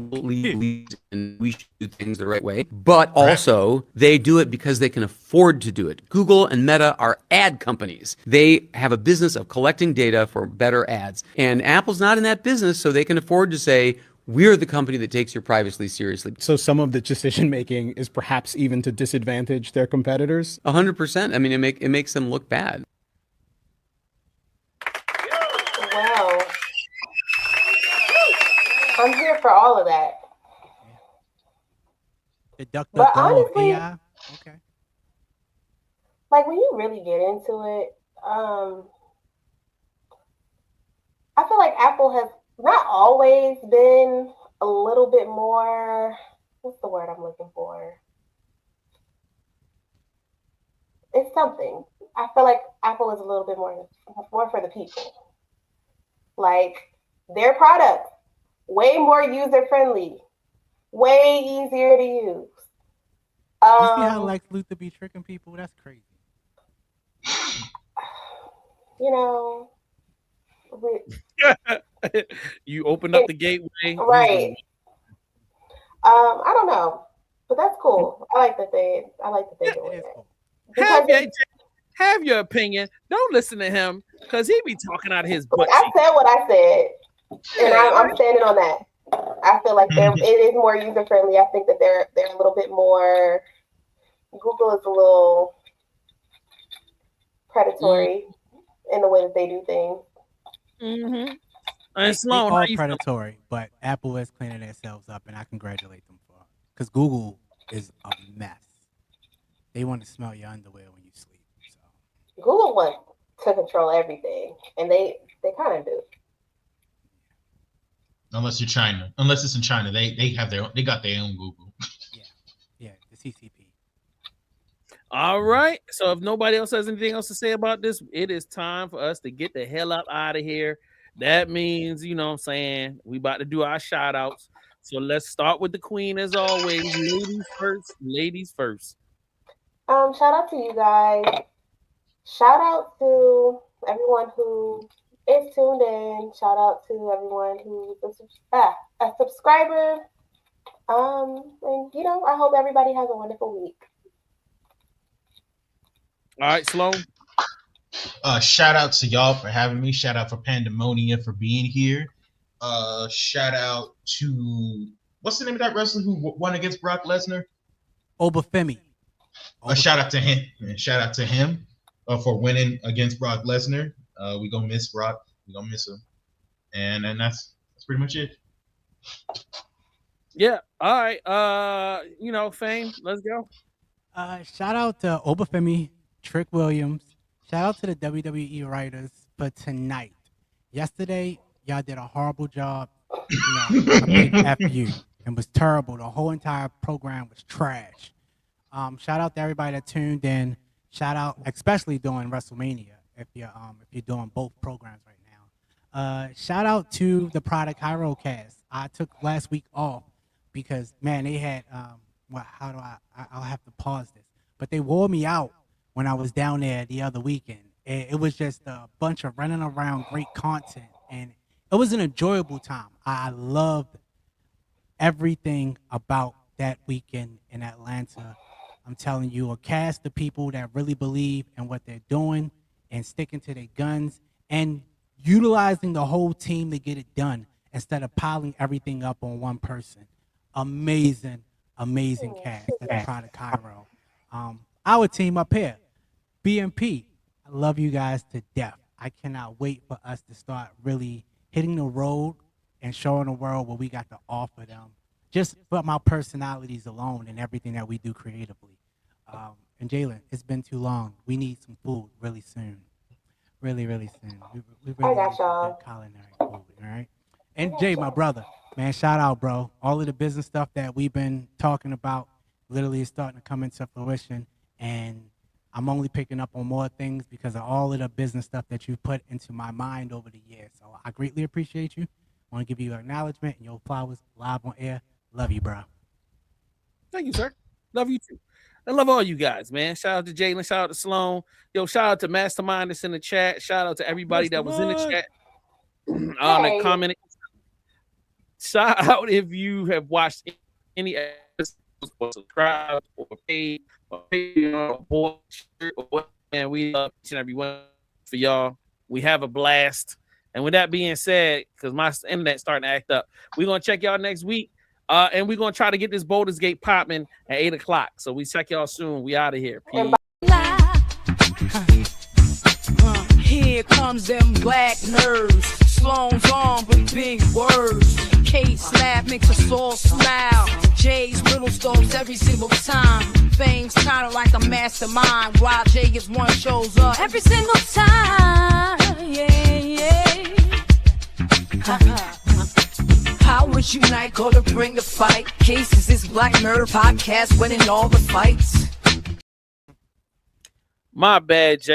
believes and we should do things the right way, but also they do it because they can afford to do it. Google and Meta are ad companies. They have a business of collecting data for better ads. And Apple's not in that business, so they can afford to say, we're the company that takes your privacy seriously. So some of the decision making is perhaps even to disadvantage their competitors? 100%. I mean, it makes them look bad. Wow. I'm here for all of that. But honestly, AI. Okay. Like when you really get into it, I feel like Apple has not always been a little bit more, what's the word I'm looking for? It's something. I feel like Apple is a little bit more for the people. Like their product, way more user friendly, way easier to use. You see how Lex Luthor be tricking people? That's crazy. You know, you opened up the gateway, right? I don't know, but that's cool. I like that they do it. Have your opinion. Don't listen to him because he be talking out of his butt. I said what I said, and I'm standing on that. I feel like it is more user friendly. I think that they're a little bit more. Google is a little predatory in the way that they do things. Mm-hmm. And Sloan, all predatory, but Apple is cleaning themselves up, and I congratulate them for it. Because Google is a mess. They want to smell your underwear when you sleep. So. Google wants to control everything, and they kind of do. Unless you're China, unless it's in China, they got their own Google. Yeah, the CCP. All right. So if nobody else has anything else to say about this, it is time for us to get the hell up out of here. That means, you know what I'm saying, we about to do our shout outs. So let's start with the queen as always. Ladies first. Ladies first. Shout out to you guys. Shout out to everyone who is tuned in. Shout out to everyone who's a subscriber. And you know, I hope everybody has a wonderful week. All right, Sloan. Shout out to y'all for having me. Shout out for Pandemonia for being here. Shout out to what's the name of that wrestler who won against Brock Lesnar? Obafemi. Shout out to him. Shout out to him for winning against Brock Lesnar. We gonna miss Brock. We gonna miss him. And that's pretty much it. Yeah. All right. You know, Fame. Let's go. Shout out to Obafemi, Trick Williams. Shout out to the WWE writers for tonight. Yesterday, y'all did a horrible job. You know, a big F you. It was terrible. The whole entire program was trash. Shout out to everybody that tuned in. Shout out, especially during WrestleMania, if you're doing both programs right now. Shout out to the Product Hero cast. I took last week off because man, they had I'll have to pause this, but they wore me out when I was down there the other weekend. It was just a bunch of running around, great content, and it was an enjoyable time. I loved everything about that weekend in Atlanta. I'm telling you, a cast of people that really believe in what they're doing and sticking to their guns and utilizing the whole team to get it done instead of piling everything up on one person. Amazing cast at the Product Hero. our team up here, BNP. I love you guys to death. I cannot wait for us to start really hitting the road and showing the world what we got to offer them, just from our personalities alone and everything that we do creatively. And Jalen, it's been too long. We need some food really soon. Really, really soon. We really got need some y'all. good culinary food, all right? And Jay, my brother, man, shout out, bro. All of the business stuff that we've been talking about literally is starting to come into fruition. And I'm only picking up on more things because of all of the business stuff that you put into my mind over the years. So I greatly appreciate you. I want to give you acknowledgement and your flowers live on air. Love you, bro. Thank you, sir. Love you too. I love all you guys, man. Shout out to Jalen. Shout out to Sloan. Yo, shout out to Mastermind that's in the chat. Shout out to everybody that was in the chat. That commented. Shout out if you have watched any episodes or subscribed or paid or bought shirt or what. Man, we love each and every one for y'all. We have a blast. And with that being said, because my internet's starting to act up, we're gonna check y'all next week. And we're gonna try to get this Boulders Gate popping at 8:00. So we check y'all soon. We out of here. Peace. Here comes them black nerves. Sloan's on with big words. K-Slab makes us all smile. Jay's little stones every single time. Fame's kinda like a mastermind. While Jay is one shows up every single time. Yeah. Powers unite, go to bring the fight. Cases is Black Nerd Podcast, winning all the fights. My bad, Jay.